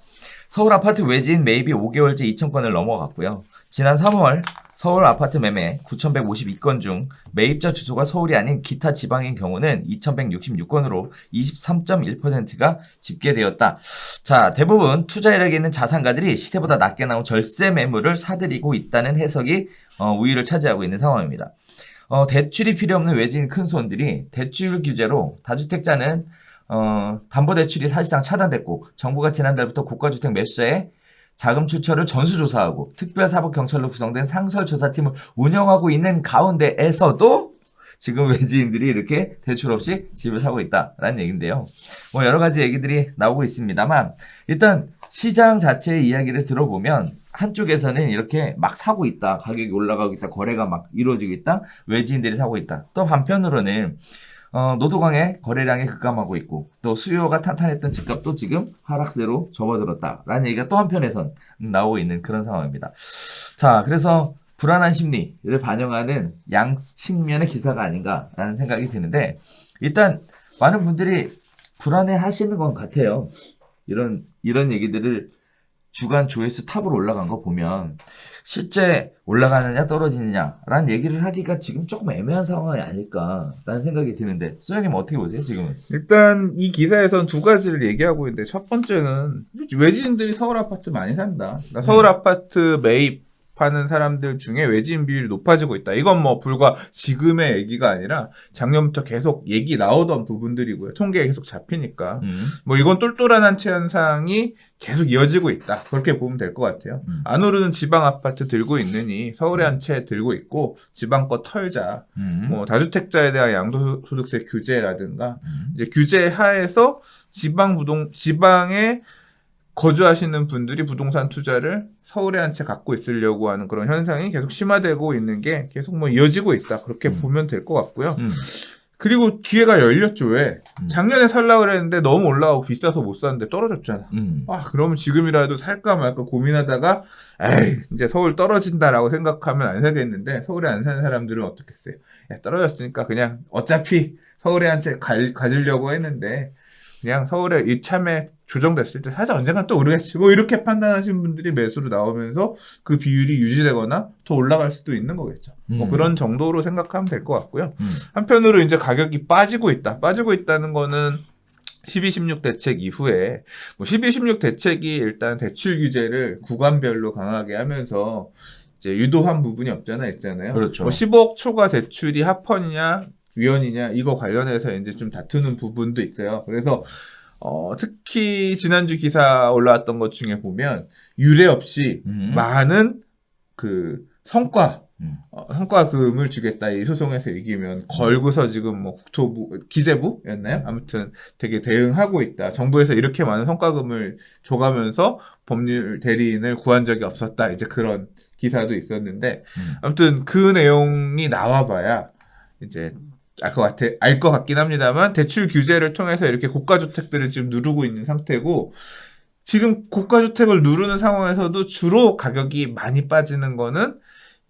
서울 아파트 외지인 매입이 5개월째 2,000건을 넘어갔고요. 지난 3월 서울 아파트 매매 9,152건 중 매입자 주소가 서울이 아닌 기타 지방인 경우는 2,166건으로 23.1%가 집계되었다. 자, 대부분 투자 이력이 있는 자산가들이 시세보다 낮게 나온 절세 매물을 사들이고 있다는 해석이 우위를 차지하고 있는 상황입니다. 대출이 필요 없는 외지인 큰 손들이 대출 규제로 다주택자는 담보대출이 사실상 차단됐고 정부가 지난달부터 고가주택 매수자의 자금 출처를 전수조사하고 특별사법경찰로 구성된 상설조사팀을 운영하고 있는 가운데에서도 지금 외지인들이 이렇게 대출 없이 집을 사고 있다라는 얘기인데요. 뭐 여러 가지 얘기들이 나오고 있습니다만 일단 시장 자체의 이야기를 들어보면 한쪽에서는 이렇게 막 사고 있다. 가격이 올라가고 있다. 거래가 막 이루어지고 있다. 외지인들이 사고 있다. 또 한편으로는 노도강의 거래량이 급감하고 있고 또 수요가 탄탄했던 집값도 지금 하락세로 접어들었다라는 얘기가 또 한편에선 나오고 있는 그런 상황입니다. 자, 그래서 불안한 심리를 반영하는 양측면의 기사가 아닌가라는 생각이 드는데 일단 많은 분들이 불안해 하시는 것 같아요. 이런 얘기들을 주간 조회수 탑으로 올라간 거 보면 실제 올라가느냐 떨어지느냐라는 얘기를 하기가 지금 조금 애매한 상황이 아닐까라는 생각이 드는데 소장님 어떻게 보세요 지금은? 일단 이 기사에선 두 가지를 얘기하고 있는데 첫 번째는 외지인들이 서울 아파트 많이 산다. 그러니까 서울 아파트 매입하는 사람들 중에 외지인 비율이 높아지고 있다. 이건 뭐 불과 지금의 얘기가 아니라 작년부터 계속 얘기 나오던 부분들이고요. 통계에 계속 잡히니까. 뭐 이건 똘똘한 한채 현상이 계속 이어지고 있다. 그렇게 보면 될 것 같아요. 안 오르는 지방 아파트 들고 있느니 서울에 한 채 들고 있고 지방 거 털자. 뭐 다주택자에 대한 양도소득세 규제라든가 이제 규제 하에서 지방에 거주하시는 분들이 부동산 투자를 서울에 한 채 갖고 있으려고 하는 그런 현상이 계속 심화되고 있는 게 계속 뭐 이어지고 있다. 그렇게 보면 될 것 같고요. 그리고 기회가 열렸죠. 왜? 작년에 살라고 그랬는데 너무 올라가고 비싸서 못 샀는데 떨어졌잖아. 그러면 지금이라도 살까 말까 고민하다가 에이 이제 서울 떨어진다라고 생각하면 안 사겠는데 서울에 안 사는 사람들은 어떻겠어요? 야, 떨어졌으니까 그냥 어차피 서울에 한 채 가지려고 했는데 그냥 서울에 이참에 조정됐을 때 사자 언젠간 또 오르겠지. 뭐 이렇게 판단하시는 분들이 매수로 나오면서 그 비율이 유지되거나 더 올라갈 수도 있는 거겠죠. 뭐 그런 정도로 생각하면 될 것 같고요. 한편으로 이제 가격이 빠지고 있다. 빠지고 있다는 거는 12.16 대책 이후에 뭐 12.16 대책이 일단 대출 규제를 구간별로 강하게 하면서 이제 유도한 부분이 있잖아요. 그렇죠. 뭐 15억 초과 대출이 합헌이냐 위헌이냐 이거 관련해서 이제 좀 다투는 부분도 있어요. 그래서 특히 지난주 기사 올라왔던 것 중에 보면 유례 없이 많은 그 성과금을 주겠다 이 소송에서 이기면 걸고서 지금 뭐 기재부였나요? 아무튼 되게 대응하고 있다. 정부에서 이렇게 많은 성과금을 줘가면서 법률 대리인을 구한 적이 없었다. 이제 그런 기사도 있었는데 아무튼 그 내용이 나와봐야 이제 알 것 같긴 합니다만 대출 규제를 통해서 이렇게 고가주택들을 지금 누르고 있는 상태고 지금 고가주택을 누르는 상황에서도 주로 가격이 많이 빠지는 거는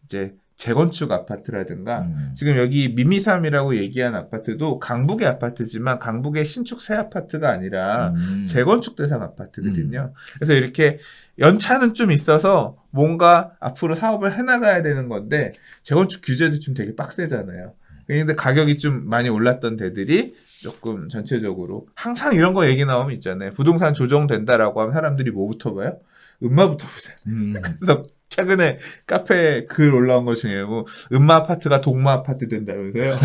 이제 재건축 아파트라든가 지금 여기 미미삼이라고 얘기한 아파트도 강북의 아파트지만 강북의 신축 새 아파트가 아니라 재건축 대상 아파트거든요. 그래서 이렇게 연차는 좀 있어서 뭔가 앞으로 사업을 해나가야 되는 건데 재건축 규제도 좀 되게 빡세잖아요. 근데 가격이 좀 많이 올랐던 데들이 조금 전체적으로 항상 이런 거 얘기 나오면 있잖아요. 부동산 조정된다라고 하면 사람들이 뭐부터 봐요? 음마부터 보잖아요. 그래서 최근에 카페 글 올라온 것 중에 뭐 음마 아파트가 동마 아파트 된다면서요.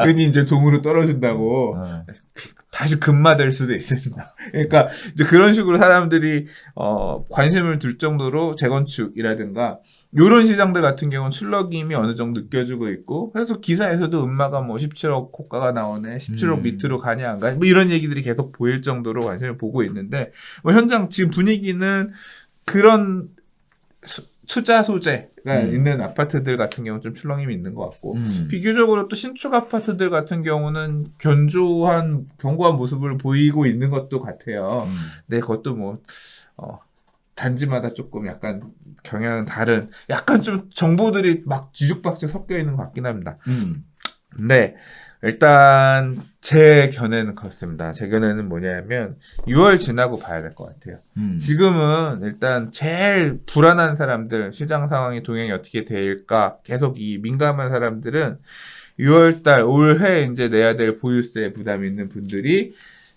괜히 이제 동으로 떨어진다고 다시 금마 될 수도 있습니다. 그러니까 이제 그런 식으로 사람들이 관심을 둘 정도로 재건축이라든가 요런 시장들 같은 경우는 출렁임이 어느 정도 느껴지고 있고 그래서 기사에서도 음마가 뭐 17억 호가가 나오네 17억 밑으로 가냐 안 가냐 뭐 이런 얘기들이 계속 보일 정도로 관심을 보고 있는데 뭐 현장 지금 분위기는 그런 투자 소재가 있는 아파트들 같은 경우는 좀 출렁임이 있는 것 같고 비교적으로 또 신축 아파트들 같은 경우는 견고한 모습을 보이고 있는 것도 같아요. 근데 그것도 뭐 단지마다 조금 약간 경향은 다른, 약간 좀 정보들이 막 뒤죽박죽 섞여 있는 것 같긴 합니다. 근데 일단 제 견해는 그렇습니다. 제 견해는 뭐냐면 6월 지나고 봐야 될 것 같아요. 지금은 일단 제일 불안한 사람들, 시장 상황이 동향이 어떻게 될까 계속 이 민감한 사람들은 6월달 올해 이제 내야 될 보유세 부담이 있는 분들이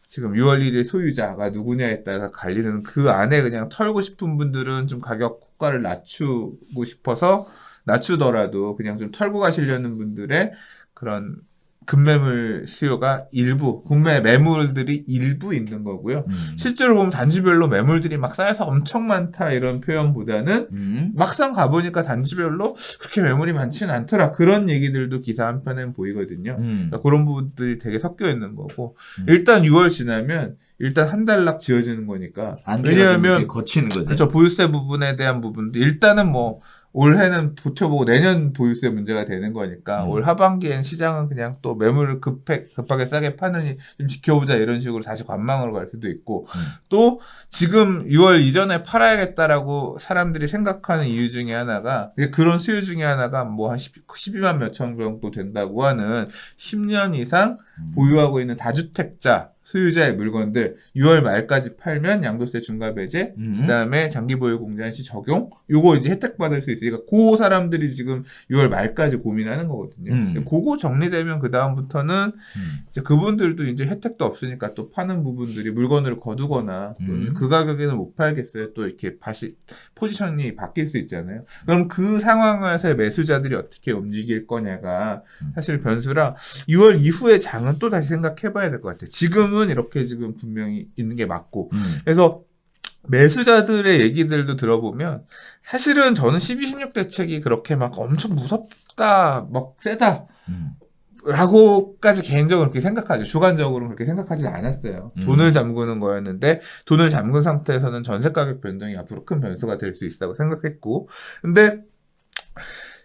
지금 6월 1일 소유자가 누구냐에 따라 갈리는 그 안에 그냥 털고 싶은 분들은 좀 가격 호가를 낮추고 싶어서 낮추더라도 그냥 좀 털고 가시려는 분들의 그런 급매물 수요가 일부, 국내 매물들이 일부 있는 거고요. 실제로 보면 단지별로 매물들이 막 쌓여서 엄청 많다 이런 표현보다는 막상 가보니까 단지별로 그렇게 매물이 많지는 않더라. 그런 얘기들도 기사 한편엔 보이거든요. 그러니까 그런 부분들이 되게 섞여 있는 거고 일단 6월 지나면 일단 한 달락 지어지는 거니까 왜냐하면 거치는 거죠. 그렇죠. 보유세 부분에 대한 부분도 일단은 뭐 올해는 버텨보고 내년 보유세 문제가 되는 거니까 올 하반기엔 시장은 그냥 또 매물을 급하게 싸게 파느니 좀 지켜보자 이런 식으로 다시 관망으로 갈 수도 있고 또 지금 6월 이전에 팔아야겠다라고 사람들이 생각하는 이유 중에 하나가 그런 수요 중에 하나가 뭐 한 12만 몇천 정도 된다고 하는 10년 이상 보유하고 있는 다주택자 소유자의 물건들 6월 말까지 팔면 양도세 중과 배제, 그다음에 장기 보유 공제한 시 적용, 요거 이제 혜택 받을 수 있으니까 그 사람들이 지금 6월 말까지 고민하는 거거든요. 그거 정리되면 그 다음부터는 이제 그분들도 이제 혜택도 없으니까 또 파는 부분들이 물건을 거두거나 또는 그 가격에는 못 팔겠어요. 또 이렇게 다시 포지션이 바뀔 수 있잖아요. 그럼 그 상황에서 매수자들이 어떻게 움직일 거냐가 사실 변수라 6월 이후의 장은 또 다시 생각해봐야 될 것 같아요. 지금은 이렇게 지금 분명히 있는 게 맞고 그래서 매수자들의 얘기들도 들어보면 사실은 저는 12, 16 대책이 그렇게 막 엄청 무섭다 막 세다 라고까지 개인적으로 그렇게 생각하죠. 주관적으로 그렇게 생각하지 않았어요. 돈을 잠그는 거였는데 돈을 잠근 상태에서는 전세 가격 변동이 앞으로 큰 변수가 될 수 있다고 생각했고 근데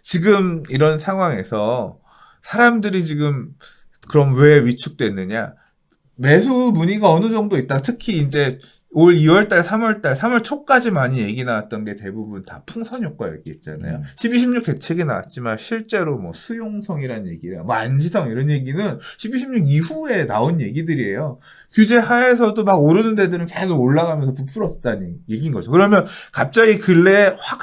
지금 이런 상황에서 사람들이 지금 그럼 왜 위축됐느냐 매수 문의가 어느 정도 있다. 특히 이제 올 2월달, 3월 초까지 많이 얘기 나왔던 게 대부분 다 풍선 효과 얘기했잖아요. 12, 16 대책이 나왔지만 실제로 뭐 수용성이라는 얘기랑 뭐 안시성 이런 얘기는 12, 16 이후에 나온 얘기들이에요. 규제 하에서도 막 오르는 데들은 계속 올라가면서 부풀었다는 얘기인 거죠. 그러면 갑자기 근래에 확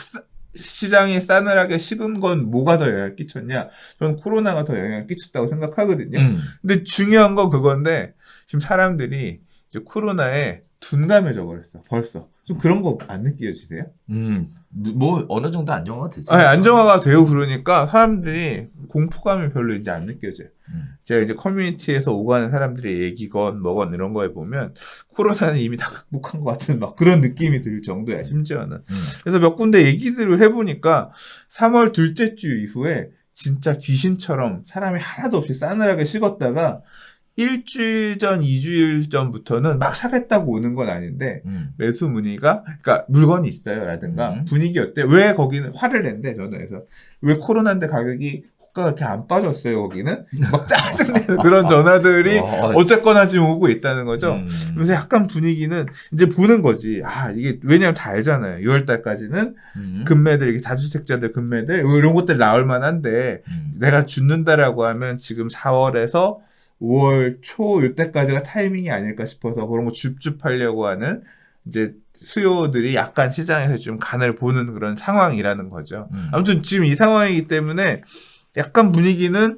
시장이 싸늘하게 식은 건 뭐가 더 영향을 끼쳤냐? 저는 코로나가 더 영향을 끼쳤다고 생각하거든요. 근데 중요한 건 그건데 지금 사람들이 이제 코로나에 둔감해져 버렸어. 벌써. 좀 그런 거 안 느껴지세요? 뭐 어느 정도 안정화가 됐어요. 아니, 안정화가 되고 그러니까 사람들이 공포감이 별로 이제 안 느껴져요. 제가 이제 커뮤니티에서 오가는 사람들의 얘기건 뭐건 이런 거에 보면 코로나는 이미 다 극복한 것 같은 막 그런 느낌이 들 정도야, 심지어는. 그래서 몇 군데 얘기들을 해보니까 3월 둘째 주 이후에 진짜 귀신처럼 사람이 하나도 없이 싸늘하게 식었다가 일주일 전, 2주일 전부터는 막 사겠다고 오는 건 아닌데 매수 문의가 그러니까 물건이 있어요 라든가 분위기 어때? 왜 거기는 화를 낸대 전화해서 왜 코로나인데 가격이 호가가 이렇게 안 빠졌어요 거기는? 막 짜증내는 그런 전화들이 어쨌거나 지금 오고 있다는 거죠. 그래서 약간 분위기는 이제 보는 거지. 아 이게 왜냐면 다 알잖아요. 6월달까지는 금매들 이게 다주택자들 금매들 이런 것들 나올 만한데 내가 죽는다라고 하면 지금 4월에서 5월 초 이때까지가 타이밍이 아닐까 싶어서 그런 거 줍줍하려고 하는 이제 수요들이 약간 시장에서 좀 간을 보는 그런 상황이라는 거죠. 아무튼 지금 이 상황이기 때문에 약간 분위기는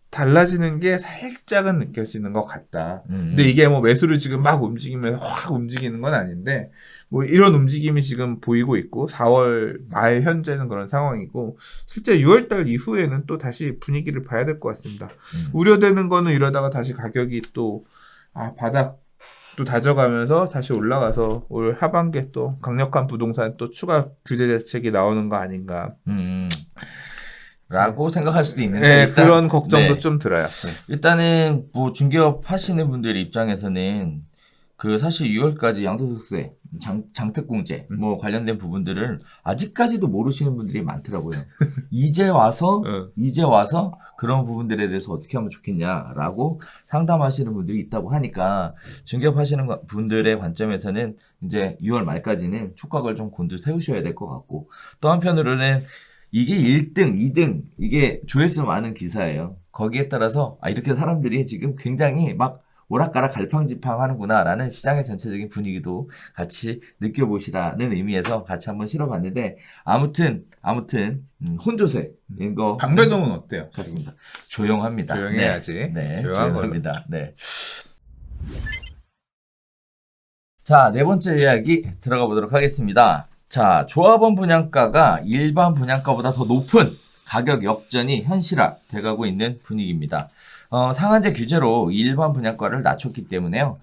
달라지는 게 살짝은 느껴지는 것 같다. 근데 이게 뭐 매수를 지금 막 움직이면서 확 움직이는 건 아닌데 뭐 이런 움직임이 지금 보이고 있고 4월 말 현재는 그런 상황이고 실제 6월달 이후에는 또 다시 분위기를 봐야 될 것 같습니다. 우려되는 거는 이러다가 다시 가격이 또 바닥 또 다져가면서 다시 올라가서 올 하반기에 또 강력한 부동산 또 추가 규제 대책이 나오는 거 아닌가. 라고 생각할 수도 있는데 네, 일단, 그런 걱정도 좀 들어요. 일단은 뭐 중개업 하시는 분들 입장에서는 그 사실 6월까지 양도소득세, 장특공제 뭐 관련된 부분들을 아직까지도 모르시는 분들이 많더라고요. 이제 와서 그런 부분들에 대해서 어떻게 하면 좋겠냐라고 상담하시는 분들이 있다고 하니까 중개업하시는 분들의 관점에서는 이제 6월 말까지는 촉각을 좀 곤두 세우셔야 될 것 같고, 또 한편으로는 이게 1등, 2등 이게 조회수 많은 기사예요. 거기에 따라서 이렇게 사람들이 지금 굉장히 막 오락가락 갈팡질팡 하는구나라는 시장의 전체적인 분위기도 같이 느껴보시라는 의미에서 같이 한번 실어봤는데, 아무튼 혼조세인 거 방배동은 어때요? 그렇습니다. 조용합니다. 조용해야지. 네, 조용한 조용합니다. 네. 자, 네 번째 이야기 들어가 보도록 하겠습니다. 자, 조합원 분양가가 일반 분양가보다 더 높은 가격 역전이 현실화돼가고 있는 분위기입니다. 상한제 규제로 일반 분양가를 낮췄기 때문에요.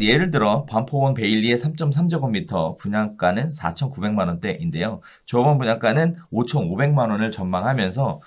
예를 들어 반포원 베일리의 3.3제곱미터 분양가는 4,900만 원대인데요. 조합원 분양가는 5,500만 원을 전망하면서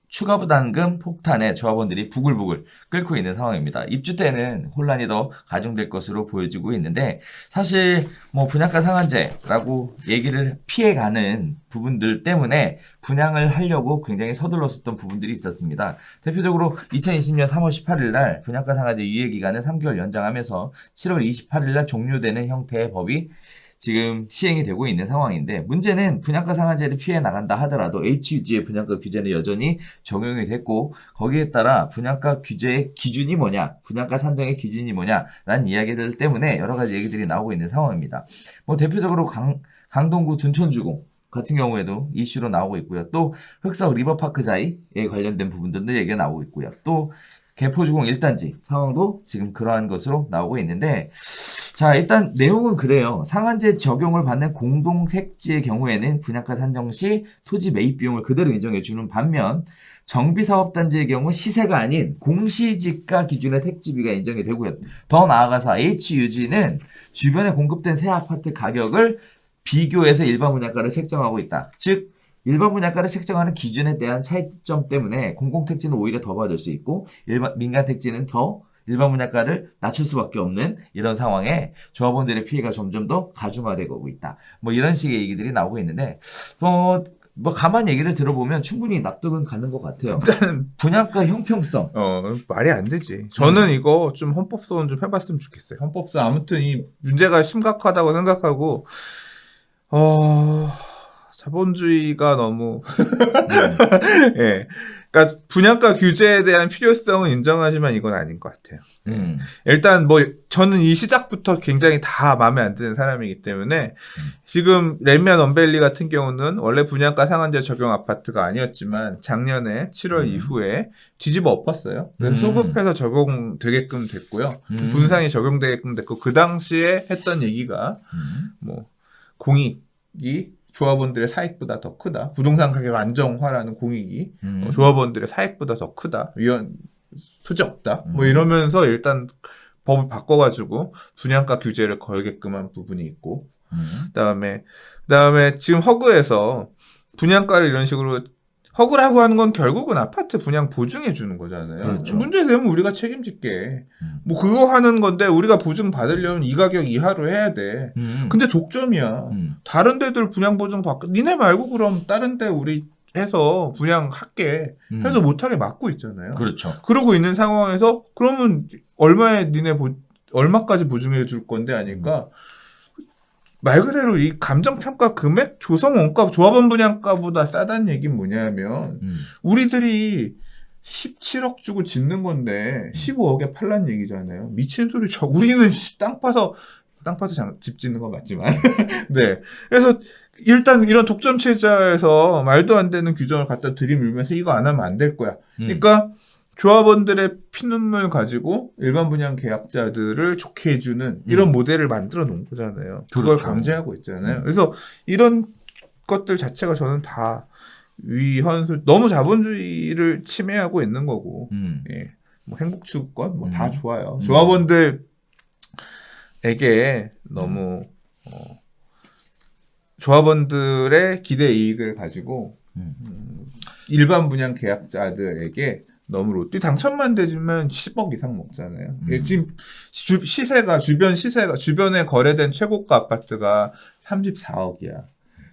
추가 부담금 폭탄에 조합원들이 부글부글 끓고 있는 상황입니다. 입주 때는 혼란이 더 가중될 것으로 보여지고 있는데, 사실 뭐 분양가 상한제라고 얘기를 피해가는 부분들 때문에 분양을 하려고 굉장히 서둘렀었던 부분들이 있었습니다. 대표적으로 2020년 3월 18일 날 분양가 상한제 유예 기간을 3개월 연장하면서 7월 28일 날 종료되는 형태의 법이 지금 시행이 되고 있는 상황인데, 문제는 분양가 상한제를 피해 나간다 하더라도 HUG의 분양가 규제는 여전히 적용이 됐고, 거기에 따라 분양가 규제의 기준이 뭐냐, 분양가 산정의 기준이 뭐냐라는 이야기들 때문에 여러 가지 얘기들이 나오고 있는 상황입니다. 뭐 대표적으로 강동구 둔촌주공 같은 경우에도 이슈로 나오고 있고요. 또 흑석 리버파크자이에 관련된 부분들도 얘기가 나오고 있고요. 또 개포주공 1단지 상황도 지금 그러한 것으로 나오고 있는데, 자, 일단 내용은 그래요. 상한제 적용을 받는 공동택지의 경우에는 분양가 산정 시 토지 매입 비용을 그대로 인정해 주는 반면, 정비사업단지의 경우 시세가 아닌 공시지가 기준의 택지비가 인정이 되고요. 더 나아가서 HUG는 주변에 공급된 새 아파트 가격을 비교해서 일반 분양가를 책정하고 있다. 즉, 일반 분양가를 책정하는 기준에 대한 차이점 때문에 공공택지는 오히려 더 받을 수 있고, 민간택지는 더 일반 분양가를 낮출 수밖에 없는 이런 상황에 조합원들의 피해가 점점 더 가중화되고 있다. 뭐 이런 식의 얘기들이 나오고 있는데, 뭐 가만히 얘기를 들어보면 충분히 납득은 가는 것 같아요. 일단 분양가 형평성. 말이 안 되지. 저는 이거 좀 헌법소원 좀 해봤으면 좋겠어요. 헌법소 아무튼 이 문제가 심각하다고 생각하고, 자본주의가 너무 예. 그러니까 분양가 규제에 대한 필요성은 인정하지만 이건 아닌 것 같아요. 일단 뭐 저는 이 시작부터 굉장히 다 마음에 안 드는 사람이기 때문에 지금 레미안 원밸리 같은 경우는 원래 분양가 상한제 적용 아파트가 아니었지만 작년에 7월 이후에 뒤집어 엎었어요. 그래서 소급해서 적용되게끔 됐고요. 분상이 적용되게끔 됐고, 그 당시에 했던 얘기가 뭐 공익이 조합원들의 사익보다 더 크다. 부동산 가격 안정화라는 공익이 조합원들의 사익보다 더 크다. 소지 없다. 뭐 이러면서 일단 법을 바꿔가지고 분양가 규제를 걸게끔 한 부분이 있고, 그다음에 지금 허그에서 분양가를 이런 식으로 허그라고 하는 건 결국은 아파트 분양 보증해 주는 거잖아요. 그렇죠. 문제 되면 우리가 책임질게. 뭐 그거 하는 건데 우리가 보증 받으려면 이 가격 이하로 해야 돼. 근데 독점이야. 다른 데들 분양 보증 받고, 니네 말고 그럼 다른 데 우리 해서 분양할게 해도 못하게 막고 있잖아요. 그렇죠. 그러고 있는 상황에서 그러면 얼마까지 보증해 줄 건데 아닐까? 말 그대로 이 감정평가 금액 조성 원가 조합원 분양가보다 싸다는 얘기는 뭐냐면 우리들이 17억 주고 짓는 건데 15억에 팔란 얘기잖아요. 미친 소리 쳐. 우리는 땅 파서 집 짓는 건 맞지만 네. 그래서 일단 이런 독점 체제에서 말도 안 되는 규정을 갖다 들이밀면서 이거 안 하면 안 될 거야. 그러니까 조합원들의 피눈물 가지고 일반 분양 계약자들을 좋게 해주는 이런 모델을 만들어 놓은 거잖아요. 그걸 그렇죠. 강제하고 있잖아요. 그래서 이런 것들 자체가 저는 다 너무 자본주의를 침해하고 있는 거고, 예. 뭐 행복추구권 뭐 다 좋아요. 조합원들에게 너무 조합원들의 기대 이익을 가지고 일반 분양 계약자들에게 너무 로또 당첨만 되면 10억 이상 먹잖아요. 음. 지금 주변에 거래된 최고가 아파트가 34억이야.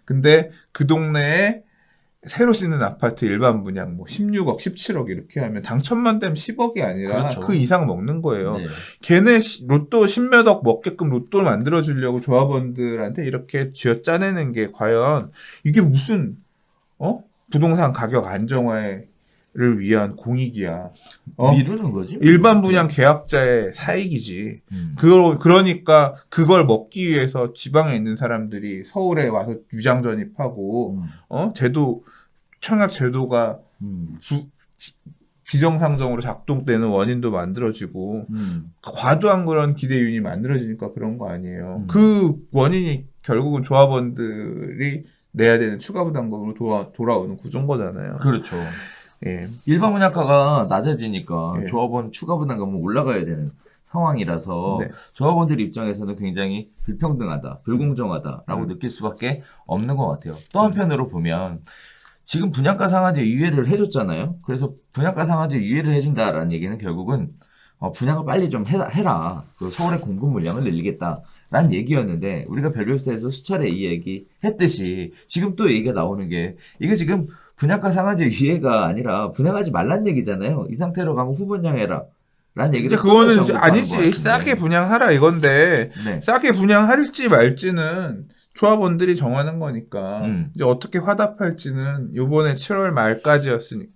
근데 그 동네에 새로 짓는 아파트 일반 분양 뭐 16억, 17억 이렇게 하면 당첨만 되면 10억이 아니라 그렇죠. 그 이상 먹는 거예요. 네. 걔네 로또 10몇억 먹게끔 로또를 만들어 주려고 조합원들한테 이렇게 쥐어 짜내는 게 과연 이게 무슨 부동산 가격 안정화를 위한 공익이야. 미루는 거지. 일반 분양 계약자의 사익이지. 음. 그러니까 그걸 먹기 위해서 지방에 있는 사람들이 서울에 와서 유장 전입하고 청약 제도가 비정상적으로 작동되는 원인도 만들어지고 과도한 그런 기대윤이 만들어지니까 그런 거 아니에요. 그 원인이 결국은 조합원들이 내야 되는 추가 부담금으로 돌아오는 구조인 거잖아요. 그렇죠. 예. 일반 분양가가 낮아지니까 예. 조합원 추가 부담금은 올라가야 되는 상황이라서 네. 조합원들 입장에서는 굉장히 불평등하다, 불공정하다라고 느낄 수밖에 없는 것 같아요. 또 한편으로 보면 지금 분양가 상한제 유예를 해줬잖아요. 그래서 분양가 상한제 유예를 해준다라는 얘기는 결국은 분양을 빨리 좀 해라. 그 서울의 공급 물량을 늘리겠다라는 얘기였는데 우리가 별별사에서 수차례 이 얘기 했듯이 지금 또 얘기가 나오는 게 이게 지금 분양가 상한제 유예가 아니라 분양하지 말란 얘기잖아요. 이 상태로 가면 후분양해라. 라는 얘기를 근데 그거는 또 다시 언급하는 것 아니지. 같은데. 싸게 분양하라 이건데 네. 싸게 분양할지 말지는 조합원들이 정하는 거니까 이제 어떻게 화답할지는 요번에 7월 말까지였으니까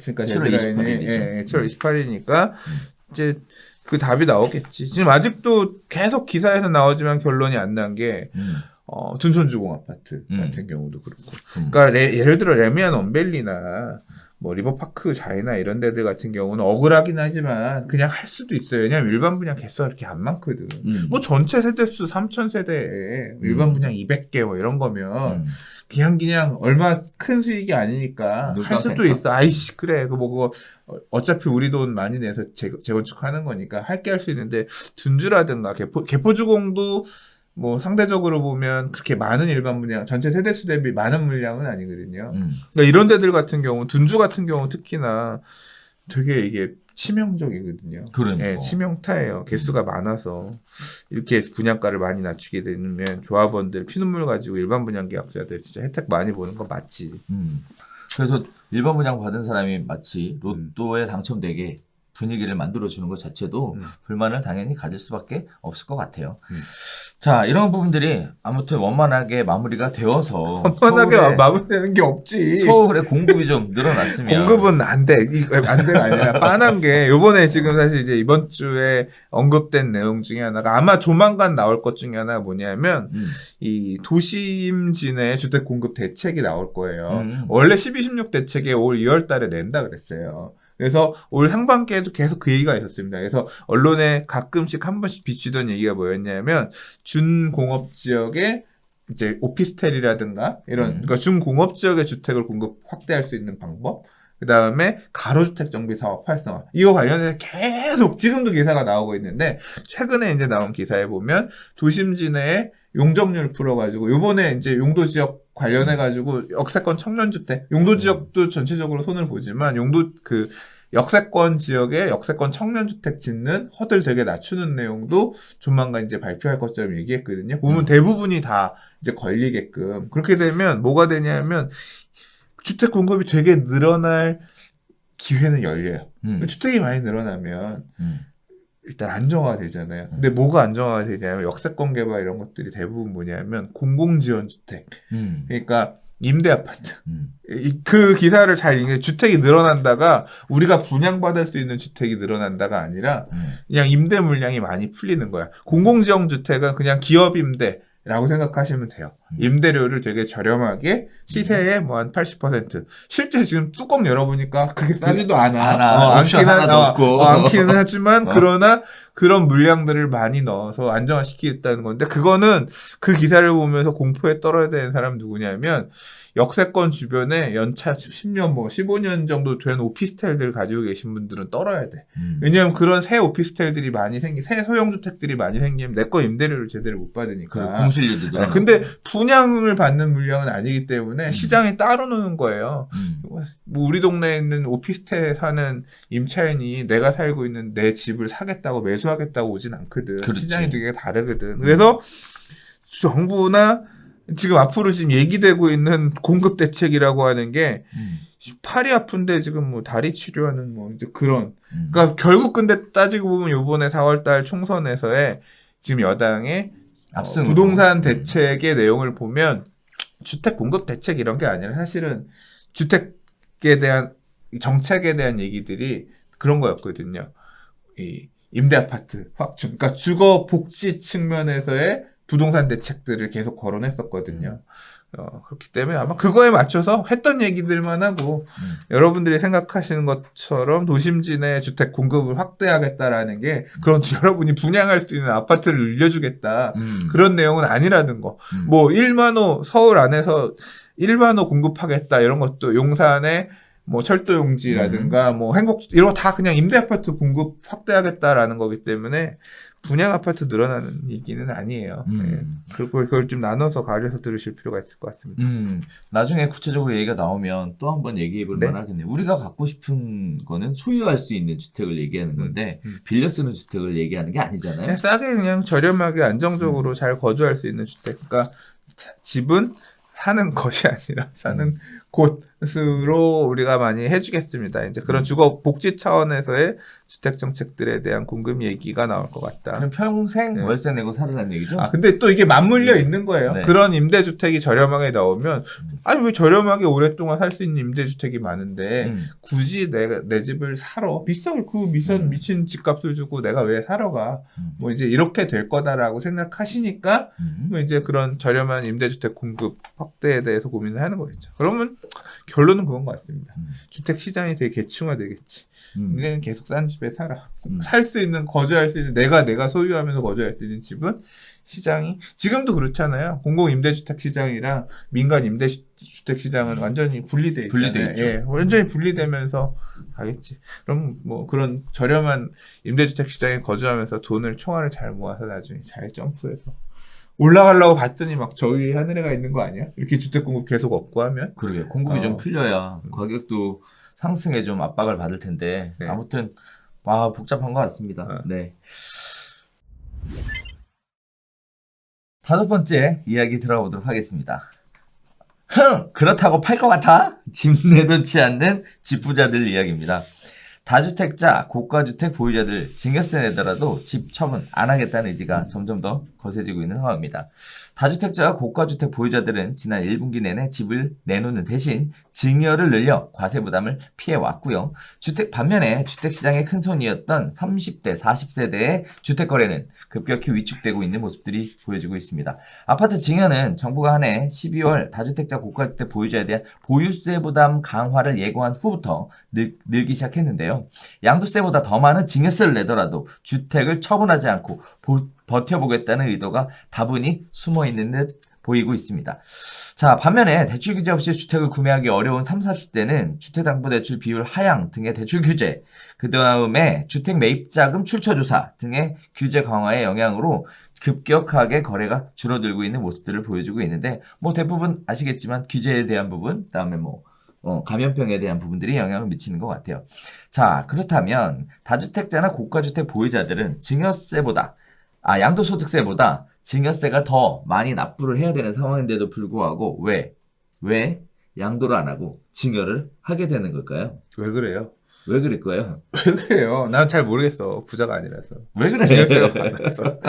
7월 28일 이죠. 예, 7월 28일이니까 이제 그 답이 나오겠지. 지금 아직도 계속 기사에서 나오지만 결론이 안 난 게 둔촌주공 아파트 같은 경우도 그렇고. 그러니까 예를 들어 레미안 언밸리나 뭐 리버파크 자이나 이런 데들 같은 경우는 억울하긴 하지만 그냥 할 수도 있어요. 왜냐면 일반 분양 개수가 그렇게 안 많거든. 뭐 전체 세대수 3,000세대에 일반 분양 200개 뭐 이런 거면 그냥 얼마 큰 수익이 아니니까 할 수도 있어. 아이씨 그래 그거 어차피 우리 돈 많이 내서 재건축하는 거니까 할게 할 수 있는데 둔주라든가 개포주공도 뭐 상대적으로 보면 그렇게 많은 일반 분양 전체 세대수 대비 많은 물량은 아니거든요. 그러니까 이런 데들 같은 경우 둔주 같은 경우 특히나 되게 이게 치명적이거든요. 그러니까. 예, 치명타예요. 개수가 많아서 이렇게 분양가를 많이 낮추게 되면 조합원들 피눈물 가지고 일반 분양 계약자들 진짜 혜택 많이 보는 거 맞지. 그래서 일반 분양 받은 사람이 마치 로또에 당첨되게 분위기를 만들어주는 것 자체도 불만을 당연히 가질 수밖에 없을 것 같아요. 자, 이런 부분들이 아무튼 원만하게 마무리가 되어서 원만하게 마무리되는 게 없지. 서울의 공급이 좀 늘어났으면 공급은 안 돼. 안 돼가 아니라 빤한 게 요번에 지금 사실 이제 이번 주에 언급된 내용 중에 하나가 아마 조만간 나올 것 중에 하나가 뭐냐면 이 도심진의 주택 공급 대책이 나올 거예요. 원래 12, 16 대책에 올 2월 달에 낸다 그랬어요. 그래서 올 상반기에도 계속 그 얘기가 있었습니다. 그래서 언론에 가끔씩 한 번씩 비추던 얘기가 뭐였냐면 준공업 지역에 이제 오피스텔이라든가 이런 그러니까 준공업 지역의 주택을 공급 확대할 수 있는 방법. 그다음에 가로주택 정비 사업 활성화. 이거 관련해서 계속 지금도 기사가 나오고 있는데 최근에 이제 나온 기사에 보면 도심지내에 용적률 풀어가지고 요번에 이제 용도 지역 관련해가지고 역세권 청년주택 용도 지역도 전체적으로 손을 보지만 용도 그 역세권 지역에 역세권 청년주택 짓는 허들 되게 낮추는 내용도 조만간 이제 발표할 것처럼 얘기했거든요. 보면 대부분이 다 이제 걸리게끔 그렇게 되면 뭐가 되냐면 주택 공급이 되게 늘어날 기회는 열려요. 주택이 많이 늘어나면 일단 안정화가 되잖아요. 근데 뭐가 안정화가 되냐면 역세권 개발 이런 것들이 대부분 뭐냐면 공공지원주택. 그러니까 임대아파트. 그 기사를 잘 읽는 주택이 늘어난다가 우리가 분양받을 수 있는 주택이 늘어난다가 아니라 그냥 임대 물량이 많이 풀리는 거야. 공공지원주택은 그냥 기업 임대 라고 생각하시면 돼요. 임대료를 되게 저렴하게 시세의 뭐 한 80%. 실제 지금 뚜껑 열어보니까 그렇게 싸지도 않아. 옵션 하나도 없고. 않기는 하지만 그러나 그런 물량들을 많이 넣어서 안정화시키겠다는 건데 그거는 그 기사를 보면서 공포에 떨어야 되는 사람 누구냐면 역세권 주변에 연차 10년 뭐 15년 정도 된 오피스텔들 가지고 계신 분들은 떨어야 돼. 왜냐하면 그런 새 오피스텔들이 많이 새 소형 주택들이 많이 생기면 내 거 임대료를 제대로 못 받으니까. 공실료도 네, 늘어나고. 근데 분양을 받는 물량은 아니기 때문에 시장이 따로 노는 거예요. 뭐 우리 동네에 있는 오피스텔에 사는 임차인이 내가 살고 있는 내 집을 사겠다고 매수하겠다고 오진 않거든. 그렇지. 시장이 되게 다르거든. 그래서 정부나 지금 앞으로 지금 얘기되고 있는 공급 대책이라고 하는 게 팔이 아픈데 지금 뭐 다리 치료하는 뭐 이제 그런. 그러니까 결국 근데 따지고 보면 요번에 4월달 총선에서의 지금 여당의 앞서는 부동산 대책의 내용을 보면 주택 공급 대책 이런 게 아니라 사실은 주택에 대한 정책에 대한 얘기들이 그런 거였거든요. 이 임대 아파트 확충, 그러니까 주거 복지 측면에서의 부동산 대책들을 계속 거론했었거든요. 그렇기 때문에 아마 그거에 맞춰서 했던 얘기들만 하고 여러분들이 생각하시는 것처럼 도심지 내 주택 공급을 확대하겠다라는 게 그런 여러분이 분양할 수 있는 아파트를 늘려주겠다 그런 내용은 아니라는 거. 뭐 1만 호 서울 안에서 1만 호 공급하겠다 이런 것도 용산에 뭐 철도용지라든가 뭐 행복 이런 거 다 그냥 임대 아파트 공급 확대하겠다라는 거기 때문에 분양 아파트 늘어나는 얘기는 아니에요. 네. 그리고 그걸 좀 나눠서 가려서 들으실 필요가 있을 것 같습니다. 나중에 구체적으로 얘기가 나오면 또 한번 얘기해 볼 네. 만하겠네요. 우리가 갖고 싶은 거는 소유할 수 있는 주택을 얘기하는 건데 빌려 쓰는 주택을 얘기하는 게 아니잖아요. 그냥 싸게 그냥 저렴하게 안정적으로 잘 거주할 수 있는 주택. 그러니까 집은 사는 것이 아니라 사는 곳으로 우리가 많이 해주겠습니다. 이제 그런 주거 복지 차원에서의 주택 정책들에 대한 궁금 얘기가 나올 것 같다. 그럼 평생 네. 월세 내고 살으라는 얘기죠? 아, 근데 또 이게 맞물려 있는 거예요. 네. 그런 임대주택이 저렴하게 나오면, 아니, 왜 저렴하게 오랫동안 살 수 있는 임대주택이 많은데, 굳이 내 집을 사러, 비싸게 미친 집값을 주고 내가 왜 사러 가? 뭐 이제 이렇게 될 거다라고 생각하시니까, 뭐 이제 그런 저렴한 임대주택 공급 확대에 대해서 고민을 하는 거겠죠. 그러면 결론은 그건 것 같습니다. 주택 시장이 되게 계층화되겠지. 우리는 계속 싼 집에 살아. 살 수 있는, 거주할 수 있는, 내가 소유하면서 거주할 수 있는 집은 시장이, 지금도 그렇잖아요. 공공임대주택 시장이랑 민간 임대주택 시장은 완전히 분리돼 있잖아요. 분리돼 있죠. 예, 완전히 분리되면서 가겠지. 그럼 뭐 그런 저렴한 임대주택 시장에 거주하면서 총알을 잘 모아서 나중에 잘 점프해서 올라가려고 봤더니 막 저 위에 하늘에가 있는 거 아니야? 이렇게 주택 공급 계속 없고 하면? 그러게 공급이 좀 풀려야 가격도 상승에 좀 압박을 받을 텐데 네. 아무튼 복잡한 것 같습니다. 네. 5번째 이야기 들어보도록 하겠습니다. 그렇다고 팔 것 같아? 집 내놓지 않는 집부자들 이야기입니다. 다주택자, 고가주택 보유자들 증여세 내더라도 집 처분 안 하겠다는 의지가 점점 더 거세지고 있는 상황입니다. 다주택자와 고가주택 보유자들은 지난 1분기 내내 집을 내놓는 대신 증여를 늘려 과세 부담을 피해왔고요. 반면에 주택시장의 큰 손이었던 30대, 40세대의 주택거래는 급격히 위축되고 있는 모습들이 보여지고 있습니다. 아파트 증여는 정부가 한 해 12월 다주택자, 고가주택 보유자에 대한 보유세 부담 강화를 예고한 후부터 늘기 시작했는데요. 양도세보다 더 많은 증여세를 내더라도 주택을 처분하지 않고 버텨보겠다는 의도가 다분히 숨어있는 듯 보이고 있습니다. 자, 반면에 대출 규제 없이 주택을 구매하기 어려운 30, 40대는 주택담보대출 비율 하향 등의 대출 규제, 그 다음에 주택 매입자금 출처조사 등의 규제 강화의 영향으로 급격하게 거래가 줄어들고 있는 모습들을 보여주고 있는데, 뭐 대부분 아시겠지만 규제에 대한 부분, 그 다음에 감염병에 대한 부분들이 영향을 미치는 것 같아요. 자, 그렇다면 다주택자나 고가주택 보유자들은 양도소득세보다 증여세가 더 많이 납부를 해야 되는 상황인데도 불구하고 왜 양도를 안 하고 증여를 하게 되는 걸까요? 왜 그래요? 왜 그럴까요? 왜 그래요? 난 잘 모르겠어. 부자가 아니라서. 왜 그래? 증여세가 많아서.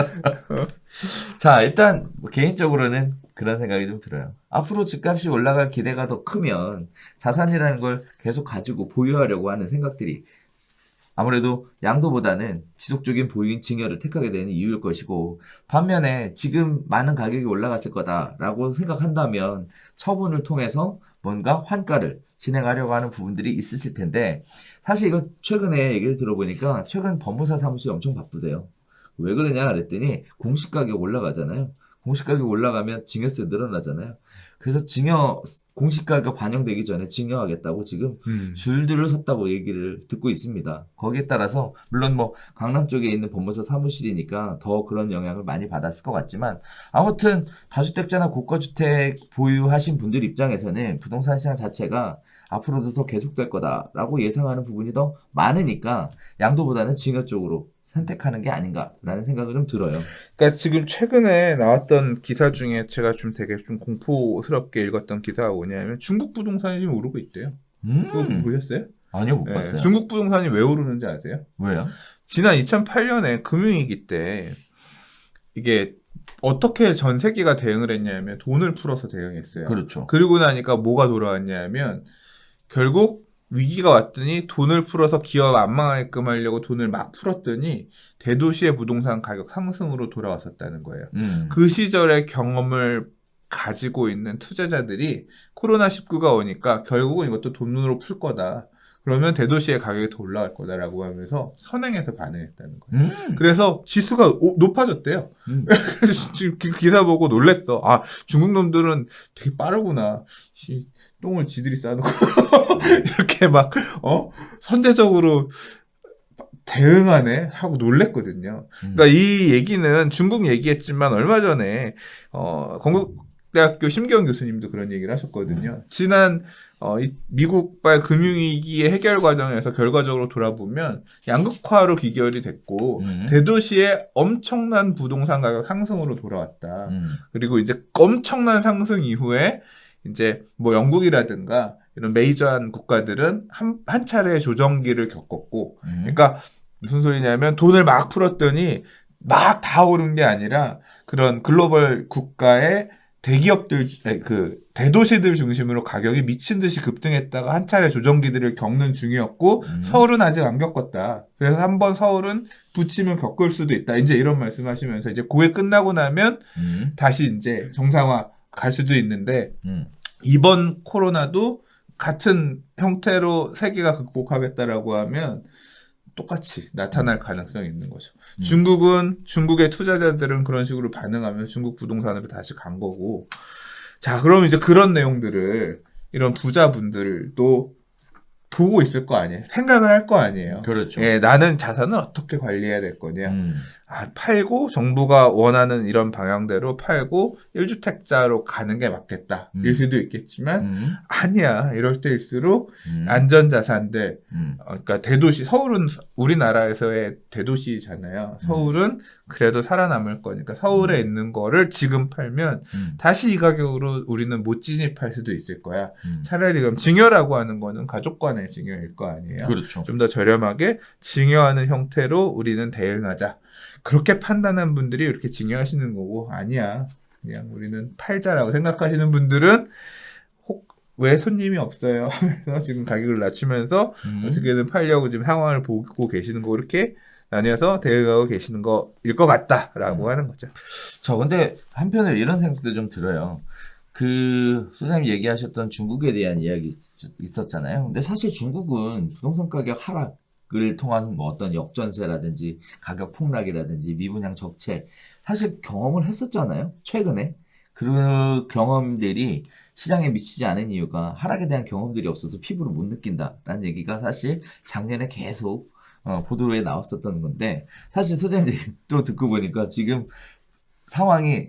자, 일단 개인적으로는 그런 생각이 좀 들어요. 앞으로 집값이 올라갈 기대가 더 크면 자산이라는 걸 계속 가지고 보유하려고 하는 생각들이 아무래도 양도보다는 지속적인 보유인 증여를 택하게 되는 이유일 것이고, 반면에 지금 많은 가격이 올라갔을 거다라고 생각한다면 처분을 통해서 뭔가 환가를 진행하려고 하는 부분들이 있으실 텐데, 사실 이거 최근에 얘기를 들어보니까 최근 법무사 사무실이 엄청 바쁘대요. 왜 그러냐 그랬더니 공시 가격 올라가잖아요. 공시 가격 올라가면 증여세 늘어나잖아요. 그래서 공시 가격 반영되기 전에 증여하겠다고 지금 줄들을 섰다고 얘기를 듣고 있습니다. 거기에 따라서 물론 뭐 강남 쪽에 있는 법무사 사무실이니까 더 그런 영향을 많이 받았을 것 같지만 아무튼 다주택자나 고가주택 보유하신 분들 입장에서는 부동산 시장 자체가 앞으로도 더 계속될 거다라고 예상하는 부분이 더 많으니까 양도보다는 증여 쪽으로 선택하는 게 아닌가라는 생각이 좀 들어요. 그러니까 지금 최근에 나왔던 기사 중에 제가 좀 되게 좀 공포스럽게 읽었던 기사가 뭐냐면 중국 부동산이 지금 오르고 있대요. 그거 보셨어요? 아니요, 못 네, 봤어요. 중국 부동산이 왜 오르는지 아세요? 왜요? 지난 2008년에 금융위기 때 이게 어떻게 전 세계가 대응을 했냐면 돈을 풀어서 대응했어요. 그렇죠. 그러고 나니까 뭐가 돌아왔냐면 결국 위기가 왔더니 돈을 풀어서 기업 안 망하게끔 하려고 돈을 막 풀었더니 대도시의 부동산 가격 상승으로 돌아왔었다는 거예요. 그 시절의 경험을 가지고 있는 투자자들이 코로나19가 오니까 결국은 이것도 돈으로 풀 거다. 그러면 대도시의 가격이 더 올라갈 거다라고 하면서 선행해서 반응했다는 거예요. 그래서 지수가 높아졌대요. 그래서 지금 그 기사 보고 놀랬어. 아, 중국 놈들은 되게 빠르구나. 똥을 지들이 싸놓고 이렇게 막 선제적으로 대응하네 하고 놀랬거든요. 그러니까 이 얘기는 중국 얘기했지만 얼마 전에 건국대학교 심기영 교수님도 그런 얘기를 하셨거든요. 지난 이 미국발 금융위기의 해결 과정에서 결과적으로 돌아보면 양극화로 귀결이 됐고 대도시의 엄청난 부동산 가격 상승으로 돌아왔다. 그리고 이제 엄청난 상승 이후에 이제 뭐 영국이라든가 이런 메이저한 국가들은 한 차례 조정기를 겪었고, 그러니까 무슨 소리냐면 돈을 막 풀었더니 막 다 오른 게 아니라 그런 글로벌 국가의 대기업들, 그 대도시들 중심으로 가격이 미친 듯이 급등했다가 한 차례 조정기들을 겪는 중이었고 서울은 아직 안 겪었다. 그래서 한번 서울은 붙이면 겪을 수도 있다. 이제 이런 말씀하시면서 이제 그게 끝나고 나면 다시 이제 정상화 갈 수도 있는데 이번 코로나도 같은 형태로 세계가 극복하겠다라고 하면 똑같이 나타날 가능성이 있는 거죠. 중국의 투자자들은 그런 식으로 반응하면 중국 부동산으로 다시 간 거고. 자, 그럼 이제 그런 내용들을 이런 부자분들도 보고 있을 거 아니에요. 생각을 할 거 아니에요. 그렇죠. 예, 나는 자산을 어떻게 관리해야 될 거냐. 팔고 정부가 원하는 이런 방향대로 팔고 1주택자로 가는 게 맞겠다. 일 수도 있겠지만 아니야. 이럴 때일수록 안전자산들 그러니까 대도시 서울은 우리나라에서의 대도시잖아요. 서울은 그래도 살아남을 거니까 서울에 있는 거를 지금 팔면 다시 이 가격으로 우리는 못 진입할 수도 있을 거야. 차라리 그럼 증여라고 하는 거는 가족 간의 증여일 거 아니에요. 그렇죠. 좀 더 저렴하게 증여하는 형태로 우리는 대응하자. 그렇게 판단한 분들이 이렇게 증여하시는 거고 아니야. 그냥 우리는 팔자라고 생각하시는 분들은 왜 손님이 없어요 하면서 지금 가격을 낮추면서 어떻게든 팔려고 지금 상황을 보고 계시는 거 이렇게 나뉘어서 대응하고 계시는 거일 것 같다라고 하는 거죠. 저 근데 한편으로 이런 생각도 좀 들어요. 그 소장님 얘기하셨던 중국에 대한 이야기 있었잖아요. 근데 사실 중국은 부동산 가격 하락을 통한 뭐 어떤 역전세라든지 가격 폭락이라든지 미분양 적체 사실 경험을 했었잖아요. 최근에 그 경험들이 시장에 미치지 않은 이유가 하락에 대한 경험들이 없어서 피부로 못 느낀다라는 얘기가 사실 작년에 계속 보도에 나왔었던 건데 사실 소장님 얘기 또 듣고 보니까 지금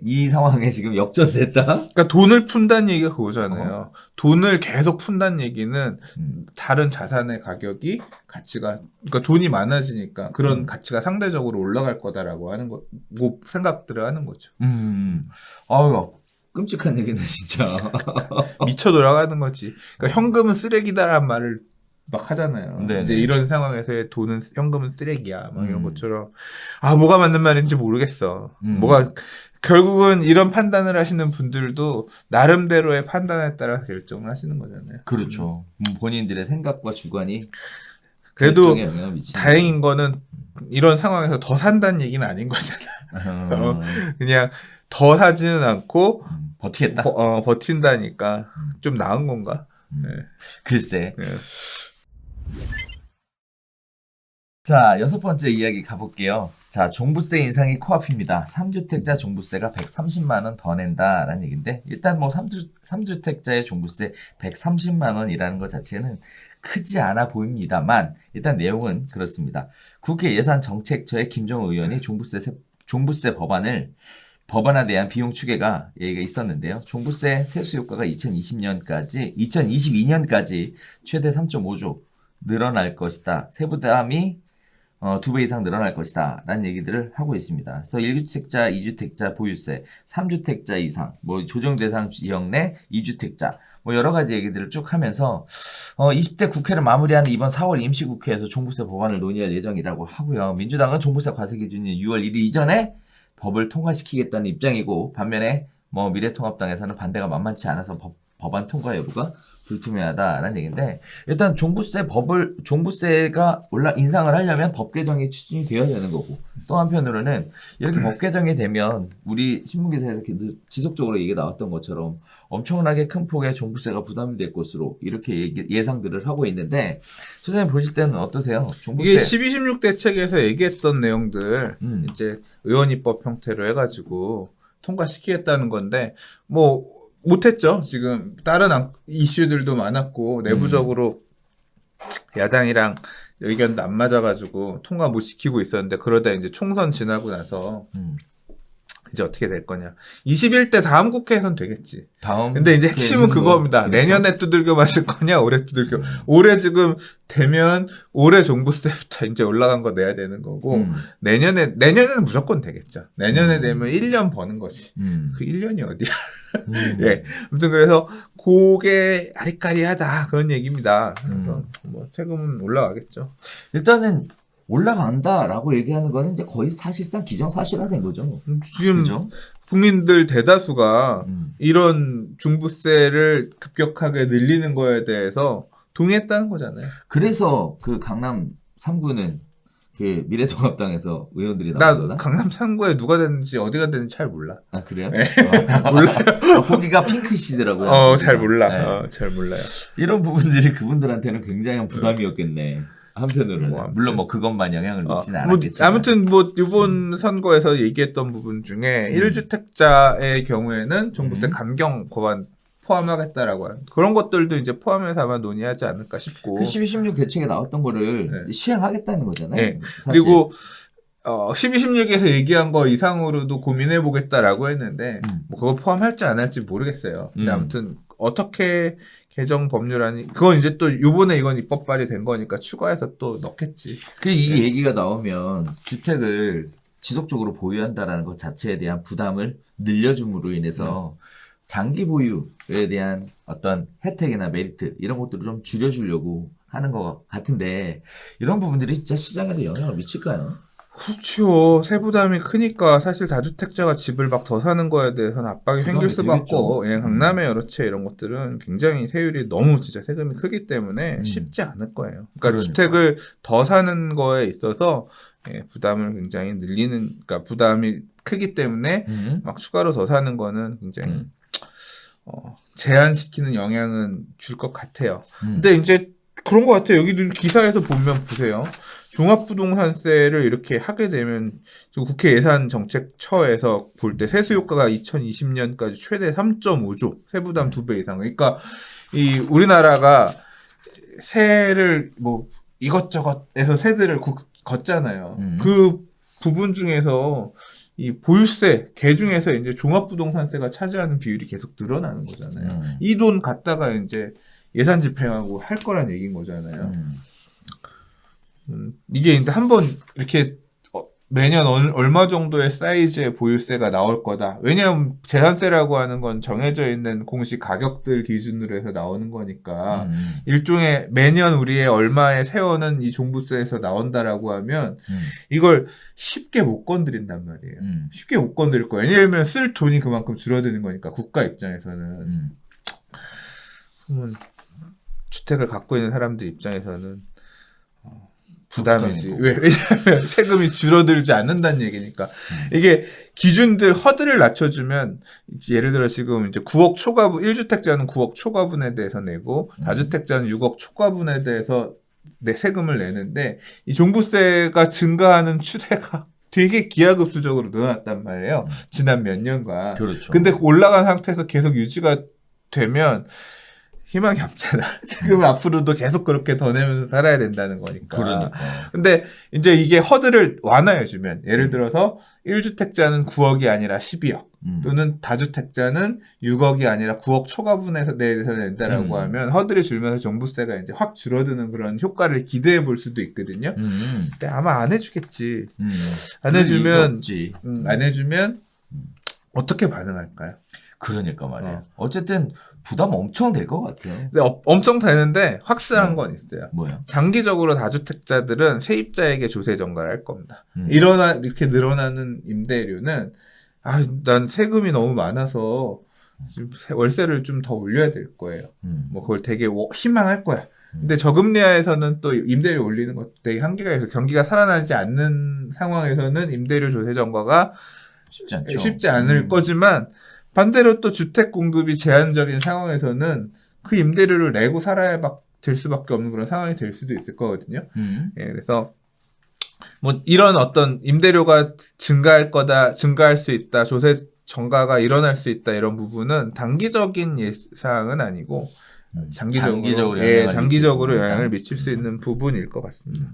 이 상황에 지금 역전됐다? 그러니까 돈을 푼다는 얘기가 그거잖아요. 돈을 계속 푼다는 얘기는 다른 자산의 가격이 그러니까 돈이 많아지니까 그런 가치가 상대적으로 올라갈 거다라고 하는 거, 뭐 생각들을 하는 거죠. 아유, 끔찍한 얘기네, 진짜. 미쳐 돌아가는 거지. 그러니까 현금은 쓰레기다라는 말을 막 하잖아요. 네네. 이제 이런 상황에서의 현금은 쓰레기야. 막 이런 것처럼. 아, 뭐가 맞는 말인지 모르겠어. 결국은 이런 판단을 하시는 분들도 나름대로의 판단에 따라 결정을 하시는 거잖아요. 그렇죠. 본인들의 생각과 주관이 그래도 결정에 영향을 미치는 다행인 거는 이런 상황에서 더 산다는 얘기는 아닌 거잖아. 그냥 더 사지는 않고 버티겠다. 버틴다니까 좀 나은 건가? 네. 글쎄. 네. 자, 6번째 이야기 가볼게요. 자, 종부세 인상이 코앞입니다. 3주택자 종부세가 130만 원 더 낸다라는 얘기인데, 일단 뭐 3주택자의 종부세 130만 원이라는 것 자체는 크지 않아 보입니다만, 일단 내용은 그렇습니다. 국회 예산정책처의 김종호 의원이 종부세 법안에 대한 비용 추계가 얘기가 있었는데요. 종부세 세수 효과가 2022년까지 최대 3.5조 늘어날 것이다. 세부담이 2배 이상 늘어날 것이다. 라는 얘기들을 하고 있습니다. 그래서 1주택자, 2주택자 보유세, 3주택자 이상, 뭐 조정대상 지역 내 2주택자, 뭐 여러 가지 얘기들을 쭉 하면서 20대 국회를 마무리하는 이번 4월 임시국회에서 종부세 법안을 논의할 예정이라고 하고요. 민주당은 종부세 과세 기준이 6월 1일 이전에 법을 통과시키겠다는 입장이고, 반면에 뭐 미래통합당에서는 반대가 만만치 않아서 법안 통과 여부가 불투명하다라는 얘기인데, 일단 종부세가 인상을 하려면 법 개정이 추진이 되어야 되는 거고, 또 한편으로는 이렇게 법 개정이 되면 우리 신문기사에서 지속적으로 얘기 나왔던 것처럼 엄청나게 큰 폭의 종부세가 부담이 될 것으로 이렇게 예상들을 하고 있는데, 소장님 보실 때는 어떠세요? 종부세. 이게 12, 16 대책에서 얘기했던 내용들 이제 의원 입법 형태로 해가지고 통과시키겠다는 건데, 뭐 못했죠. 지금 다른 이슈들도 많았고 내부적으로 야당이랑 의견도 안 맞아가지고 통과 못 시키고 있었는데, 그러다 이제 총선 지나고 나서 이제 어떻게 될 거냐. 21대 다음 국회에선 되겠지. 근데 이제 핵심은 그겁니다. 그렇죠? 내년에 두들겨 마실 거냐, 올해 두들겨. 올해 지금 되면 올해 종부세부터 이제 올라간 거 내야 되는 거고, 내년에는 무조건 되겠죠. 내년에 되면 1년 버는 거지. 그 1년이 어디야. 예. 아무튼 그래서 그게 아리까리하다 그런 얘기입니다. 그래서 뭐 세금은 올라가겠죠. 일단은 올라간다라고 얘기하는 거는 이제 거의 사실상 기정사실화된 거죠. 지금 그죠? 국민들 대다수가 이런 중부세를 급격하게 늘리는 거에 대해서 동의했다는 거잖아요. 그래서 그 강남 3구는 그 미래통합당에서 의원들이 나 나왔나? 강남 3구에 누가 됐는지 어디가 됐는지 잘 몰라. 아 그래요? 네. 몰라요. 거기가 핑크시더라고요. 잘 몰라. 네. 잘 몰라요. 이런 부분들이 그분들한테는 굉장히 부담이었겠네. 한편으로는 뭐, 물론 뭐 그것만 영향을 미치는 않았겠지만 아무튼 뭐 이번 선거에서 얘기했던 부분 중에 1주택자의 경우에는 종부세 감경 법안 포함하겠다라고 하는 그런 것들도 이제 포함해서 아마 논의하지 않을까 싶고, 그 12, 16 대책에 나왔던 거를 시행하겠다는 거잖아요. 네. 사실. 그리고 12, 16에서 얘기한 거 이상으로도 고민해 보겠다라고 했는데 뭐 그거 포함할지 안 할지 모르겠어요. 근데 아무튼 어떻게 개정 법률안이 그건 이제 또 요번에 이건 입법 발의된 거니까 추가해서 또 넣겠지. 이 얘기가 나오면 주택을 지속적으로 보유한다라는 것 자체에 대한 부담을 늘려줌으로 인해서 장기 보유에 대한 어떤 혜택이나 메리트 이런 것들을 좀 줄여주려고 하는 것 같은데, 이런 부분들이 진짜 시장에도 영향을 미칠까요? 그렇죠. 세부담이 크니까 사실 다주택자가 집을 막 더 사는 거에 대해서는 압박이 생길 수밖에 없고, 강남의 여러 채 이런 것들은 굉장히 세율이 너무 진짜 세금이 크기 때문에 쉽지 않을 거예요. 그러니까 주택을 더 사는 거에 있어서 부담을 굉장히 그러니까 부담이 크기 때문에 막 추가로 더 사는 거는 굉장히 제한시키는 영향은 줄 것 같아요. 근데 이제 그런 것 같아요. 여기도 기사에서 보면 보세요. 종합부동산세를 이렇게 하게 되면 국회 예산정책처에서 볼 때 세수 효과가 2020년까지 최대 3.5조, 세부담 2배 이상. 그러니까 이 우리나라가 세를 뭐 이것저것에서 세들을 걷잖아요. 그 부분 중에서 이 보유세, 개중에서 이제 종합부동산세가 차지하는 비율이 계속 늘어나는 거잖아요. 이 돈 갖다가 이제 예산 집행하고 할 거란 얘기인 거잖아요. 이게 이제 한번 이렇게 매년 얼마 정도의 사이즈의 보유세가 나올 거다. 왜냐하면 재산세라고 하는 건 정해져 있는 공시 가격들 기준으로 해서 나오는 거니까 일종의 매년 우리의 얼마의 세원은 이 종부세에서 나온다라고 하면 이걸 쉽게 못 건드린단 말이에요. 쉽게 못 건드릴 거예요. 왜냐하면 쓸 돈이 그만큼 줄어드는 거니까 국가 입장에서는. 그러면 주택을 갖고 있는 사람들 입장에서는 부담이지. 왜냐하면 세금이 줄어들지 않는다는 얘기니까. 이게 기준들 허들을 낮춰주면, 예를 들어 지금 이제 9억 초과분, 1주택자는 9억 초과분에 대해서 내고, 다주택자는 6억 초과분에 대해서 세금을 내는데 이 종부세가 증가하는 추세가 되게 기하급수적으로 늘어났단 말이에요. 지난 몇 년간. 그렇죠. 근데 올라간 상태에서 계속 유지가 되면 희망이 없잖아. 지금 앞으로도 계속 그렇게 더 내면서 살아야 된다는 거니까. 그러니까. 근데 이제 이게 허들을 완화해주면 예를 들어서 1주택자는 9억이 아니라 12억 또는 다주택자는 6억이 아니라 9억 초과분에서 내에서 낸다라고 하면 허들을 줄면서 종부세가 이제 확 줄어드는 그런 효과를 기대해 볼 수도 있거든요. 근데 아마 안 해주겠지. 안 해주면 안 해주면 어떻게 반응할까요? 그러니까 말이에요. 어쨌든 부담 엄청 될 것 같아요. 근데 엄청 되는데 확실한 건 있어요. 뭐야? 장기적으로 다주택자들은 세입자에게 조세 전가를 할 겁니다. 이렇게 늘어나는 임대료는 난 세금이 너무 많아서 월세를 좀 더 올려야 될 거예요. 뭐 그걸 되게 희망할 거야. 근데 저금리하에서는 또 임대료 올리는 것도 되게 한계가 있어서 경기가 살아나지 않는 상황에서는 임대료 조세 전가가 쉽지 않을 거지만 반대로 또 주택 공급이 제한적인 상황에서는 그 임대료를 내고 살아야 될 수밖에 없는 그런 상황이 될 수도 있을 거거든요. 예, 그래서 뭐 이런 어떤 임대료가 증가할 수 있다, 조세 전가가 일어날 수 있다 이런 부분은 단기적인 예상은 아니고 장기적으로 영향을 미칠 수 있는 부분일 것 같습니다.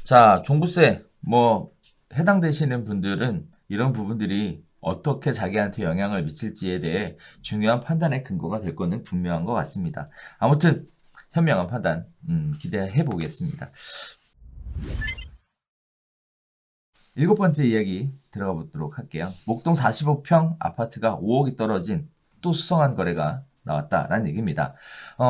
자, 종부세 뭐 해당되시는 분들은 이런 부분들이 어떻게 자기한테 영향을 미칠지에 대해 중요한 판단의 근거가 될 거는 분명한 것 같습니다. 아무튼 현명한 판단 기대해 보겠습니다. 7번째 이야기 들어가 보도록 할게요. 목동 45평 아파트가 5억이 떨어진 또 수성한 거래가 나왔다라는 얘기입니다.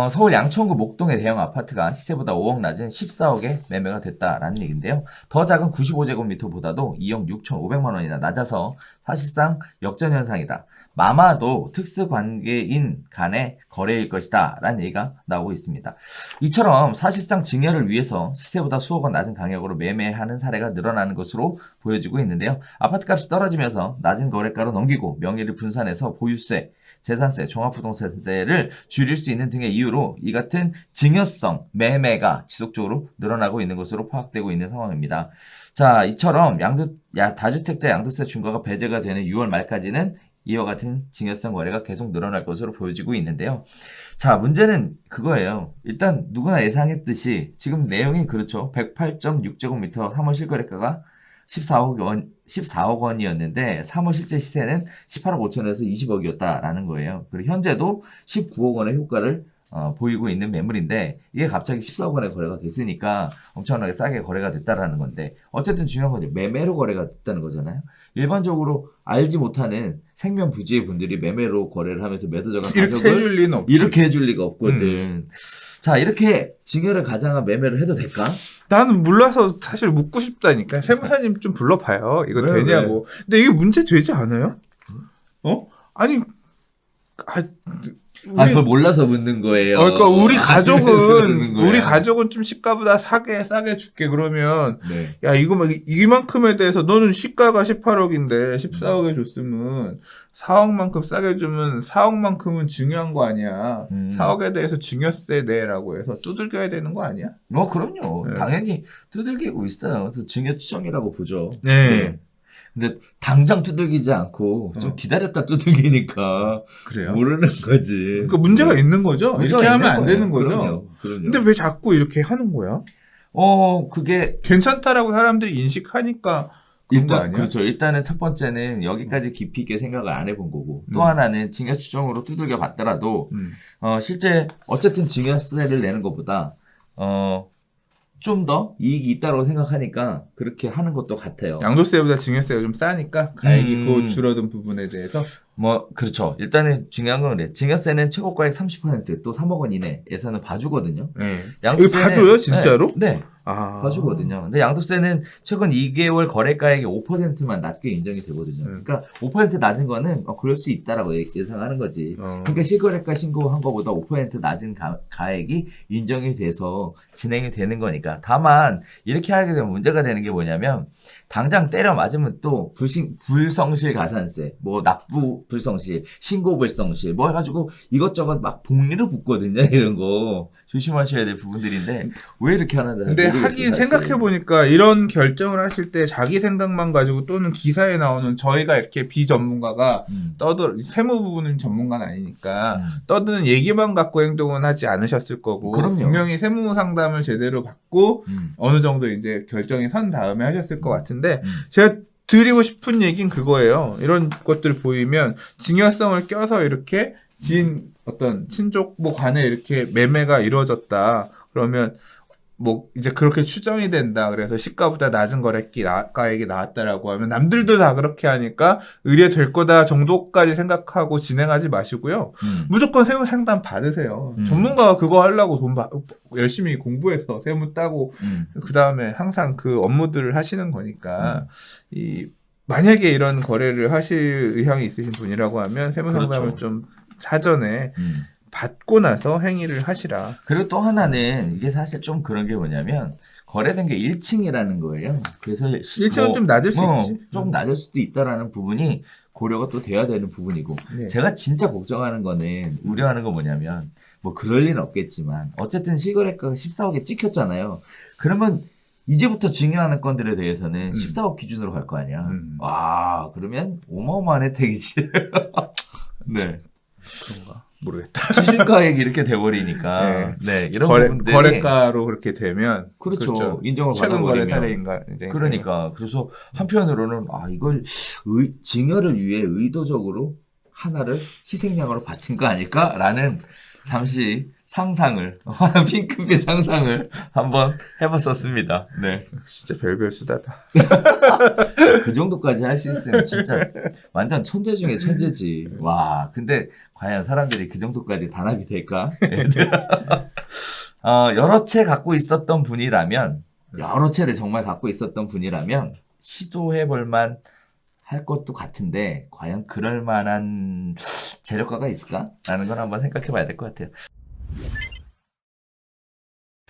서울 양천구 목동의 대형 아파트가 시세보다 5억 낮은 14억에 매매가 됐다라는 얘기인데요. 더 작은 95제곱미터보다도 2억 6,500만 원이나 낮아서 사실상 역전현상이다. 마마도 특수관계인 간의 거래일 것이다 라는 얘기가 나오고 있습니다. 이처럼 사실상 증여를 위해서 시세보다 수억 원 낮은 가격으로 매매하는 사례가 늘어나는 것으로 보여지고 있는데요. 아파트값이 떨어지면서 낮은 거래가로 넘기고 명의를 분산해서 보유세, 재산세, 종합부동산세를 줄일 수 있는 등의 이유로 이 같은 증여성 매매가 지속적으로 늘어나고 있는 것으로 파악되고 있는 상황입니다. 자, 이처럼 다주택자 양도세 중과가 배제가 되는 6월 말까지는 이와 같은 증여성 거래가 계속 늘어날 것으로 보여지고 있는데요. 자, 문제는 그거예요. 일단 누구나 예상했듯이 지금 내용이 그렇죠. 108.6제곱미터 3월 실거래가가 14억 원이었는데 3월 실제 시세는 18억 5천에서 20억이었다라는 거예요. 그리고 현재도 19억 원의 효과를 보이고 있는 매물인데 이게 갑자기 14억 원의 거래가 됐으니까 엄청나게 싸게 거래가 됐다라는 건데 어쨌든 중요한 건 매매로 거래가 됐다는 거잖아요. 일반적으로 알지 못하는 생명 부지의 분들이 매매로 거래를 하면서 매도자가 가격을 이렇게 해줄 리가 없거든. 자, 이렇게 증여를 가장한 매매를 해도 될까? 나는 몰라서 사실 묻고 싶다니까. 세무사님 좀 불러봐요. 이거 되냐고. 근데 이게 문제 되지 않아요? 아니, 그걸 몰라서 묻는 거예요. 그러니까 우리 가족은 좀 시가보다 싸게 줄게 그러면 네. 야 이만큼에 대해서 너는 시가가 18억인데 14억에 줬으면 4억만큼 싸게 주면 4억만큼은 중요한 거 아니야. 4억에 대해서 증여세 내라고 해서 두들겨야 되는 거 아니야? 그럼요. 네. 당연히 두들기고 있어요. 그래서 증여 추정이라고 보죠. 네. 근데 당장 두들기지 않고 좀 기다렸다 두들기니까 그래요? 모르는 거지. 그러니까 문제가 있는 거죠? 이렇게 하면 안 되는 거죠? 그럼요. 근데 왜 자꾸 이렇게 하는 거야? 그게 괜찮다라고 사람들이 인식하니까 그런 거 아니야? 그렇죠. 일단은 첫 번째는 여기까지 깊이 있게 생각을 안 해본 거고 또 하나는 증여 추정으로 두들겨 봤더라도 실제 어쨌든 증여세를 내는 것보다 좀 더 이익이 있다고 생각하니까 그렇게 하는 것도 같아요. 양도세보다 증여세가 좀 싸니까 가액이 그 줄어든 부분에 대해서 그렇죠. 일단은 중요한 건 그래. 증여세는 최고가액 30% 또 3억 원 이내 예산을 봐주거든요. 네. 이거 봐줘요, 진짜로? 네. 봐주거든요. 근데 양도세는 최근 2개월 거래가액의 5%만 낮게 인정이 되거든요. 그러니까 5% 낮은 거는 그럴 수 있다라고 예상하는 거지. 그러니까 실거래가 신고한 거보다 5% 낮은 가액이 인정이 돼서 진행이 되는 거니까. 다만 이렇게 하게 되면 문제가 되는 게 뭐냐면 당장 때려 맞으면 또 불성실 가산세, 뭐 납부 불성실, 신고 불성실, 뭐 해가지고 이것저것 막 복리로 붙거든요. 이런 거 조심하셔야 될 부분들인데 왜 이렇게 하는지. 근데 하긴 생각해 보니까 이런 결정을 하실 때 자기 생각만 가지고 또는 기사에 나오는 저희가 이렇게 비전문가가 세무 부분은 전문가는 아니니까 떠드는 얘기만 갖고 행동은 하지 않으셨을 거고 그럼요. 분명히 세무 상담을 제대로 받고 어느 정도 이제 결정이 선 다음에 하셨을 것 같은데 제가 드리고 싶은 얘기는 그거예요. 이런 것들 보이면 증여성을 껴서 이렇게 어떤 친족 간에 이렇게 매매가 이루어졌다. 그러면 뭐 이제 그렇게 추정이 된다. 그래서 시가보다 낮은 거래가액이 나왔다라고 하면 남들도 다 그렇게 하니까 의뢰될 거다 정도까지 생각하고 진행하지 마시고요. 무조건 세무 상담 받으세요. 전문가가 그거 하려고 열심히 공부해서 세무 따고 그 다음에 항상 그 업무들을 하시는 거니까 만약에 이런 거래를 하실 의향이 있으신 분이라고 하면 세무 상담을 그렇죠. 좀 사전에 받고 나서 행위를 하시라. 그리고 또 하나는 이게 사실 좀 그런 게 뭐냐면 거래된 게 1층이라는 거예요. 그래서 1층은 좀 낮을 수 있지. 좀 낮을 수도 있다라는 부분이 고려가 또 돼야 되는 부분이고 네. 제가 진짜 걱정하는 거는 우려하는 거 뭐냐면 뭐 그럴 리는 없겠지만 어쨌든 실거래가가 14억에 찍혔잖아요. 그러면 이제부터 증여하는 건들에 대해서는 14억 기준으로 갈 거 아니야. 와 그러면 어마어마한 혜택이지. 네. 그런가 모르겠다. 기준가액이 이렇게 돼버리니까 네, 이런 부분들이 거래가로 그렇게 되면 그렇죠. 인정을 최근 거래 받아버리면 사례인가 이제 그러니까 그래서 한편으로는 이걸 증여를 위해 의도적으로 하나를 희생양으로 바친 거 아닐까라는 잠시 상상을 핑크빛 상상을 한번 해봤었습니다. 네, 진짜 별별 수다다. 그 정도까지 할 수 있으면 진짜 완전 천재 중에 천재지. 와, 근데 과연 사람들이 그 정도까지 단합이 될까? 여러 채 갖고 있었던 분이라면 여러 채를 정말 갖고 있었던 분이라면 시도해볼만 할 것도 같은데 과연 그럴 만한 재력가가 있을까라는 걸 한번 생각해봐야 될 것 같아요.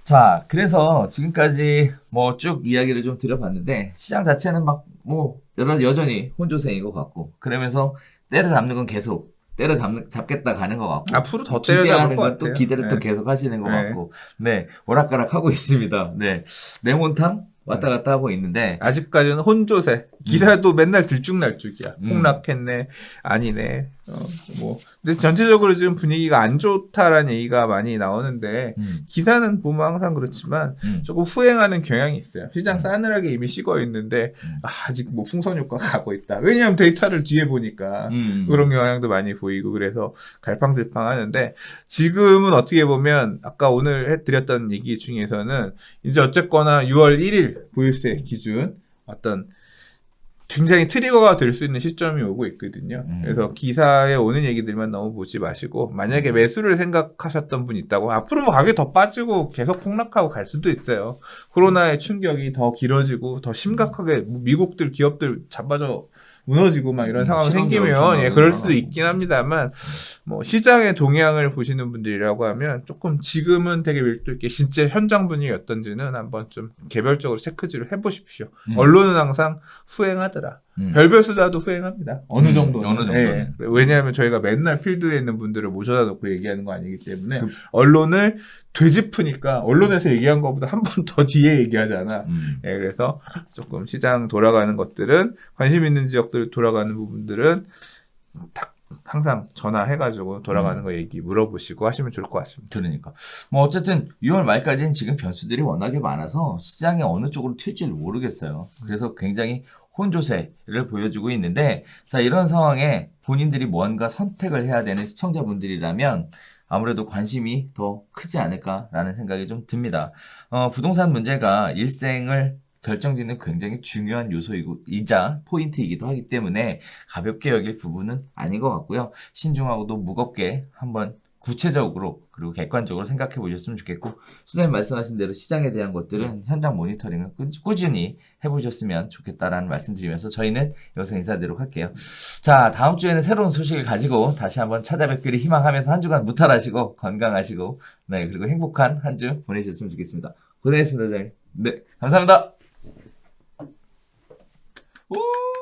자, 그래서 지금까지 뭐 쭉 이야기를 좀 드려봤는데 시장 자체는 막 뭐 여전히 혼조세인 것 같고 그러면서 때려잡는 건 계속 잡겠다 가는 것 같고 앞으로 더 때려잡을 것 같아요. 또 기대를 또 계속 하시는 것 네. 같고 네 오락가락 하고 있습니다. 네 냉온탕 왔다 갔다 하고 있는데 아직까지는 혼조세. 기사도 맨날 들쭉날쭉이야. 폭락했네, 아니네. 뭐. 근데 전체적으로 지금 분위기가 안 좋다라는 얘기가 많이 나오는데 기사는 보면 항상 그렇지만 조금 후행하는 경향이 있어요. 시장 싸늘하게 이미 식어 있는데 아직 뭐 풍선 효과가 가고 있다. 왜냐하면 데이터를 뒤에 보니까 그런 경향도 많이 보이고 그래서 갈팡질팡하는데 지금은 어떻게 보면 아까 오늘 해드렸던 얘기 중에서는 이제 어쨌거나 6월 1일 보유세 기준 어떤 굉장히 트리거가 될 수 있는 시점이 오고 있거든요. 그래서 기사에 오는 얘기들만 너무 보지 마시고 만약에 매수를 생각하셨던 분 있다고 앞으로 뭐 가격이 더 빠지고 계속 폭락하고 갈 수도 있어요. 코로나의 충격이 더 길어지고 더 심각하게 미국들 기업들 자빠져 무너지고 막 이런 상황이 생기면 그럴 수도 있긴 합니다만 뭐 시장의 동향을 보시는 분들이라고 하면 조금 지금은 되게 밀도 있게 진짜 현장 분위기 어떤지는 한번 좀 개별적으로 체크질을 해보십시오. 언론은 항상 후행하더라. 별별 수다도 후행합니다. 어느 정도는. 어느 정도는. 네. 왜냐하면 저희가 맨날 필드에 있는 분들을 모셔다 놓고 얘기하는 거 아니기 때문에 언론을 되짚으니까 언론에서 얘기한 것보다 한 번 더 뒤에 얘기하잖아. 네, 그래서 조금 시장 돌아가는 것들은 관심 있는 지역들 돌아가는 부분들은 항상 전화해가지고 돌아가는 거 얘기 물어보시고 하시면 좋을 것 같습니다. 그러니까 뭐 어쨌든 6월 말까지는 지금 변수들이 워낙에 많아서 시장이 어느 쪽으로 튈지를 모르겠어요. 그래서 굉장히 혼조세를 보여주고 있는데 자 이런 상황에 본인들이 뭔가 선택을 해야 되는 시청자분들이라면 아무래도 관심이 더 크지 않을까라는 생각이 좀 듭니다. 부동산 문제가 일생을 결정짓는 굉장히 중요한 요소이자 포인트이기도 하기 때문에 가볍게 여길 부분은 아닌 것 같고요. 신중하고도 무겁게 한번 구체적으로 그리고 객관적으로 생각해 보셨으면 좋겠고 수장님 말씀하신 대로 시장에 대한 것들은 현장 모니터링을 꾸준히 해보셨으면 좋겠다라는 말씀드리면서 저희는 여기서 인사드리도록 할게요. 자, 다음 주에는 새로운 소식을 가지고 다시 한번 찾아뵙기를 희망하면서 한 주간 무탈하시고 건강하시고 네, 그리고 행복한 한 주 보내셨으면 좋겠습니다. 고생했습니다, 사장님. 네, 감사합니다. 오!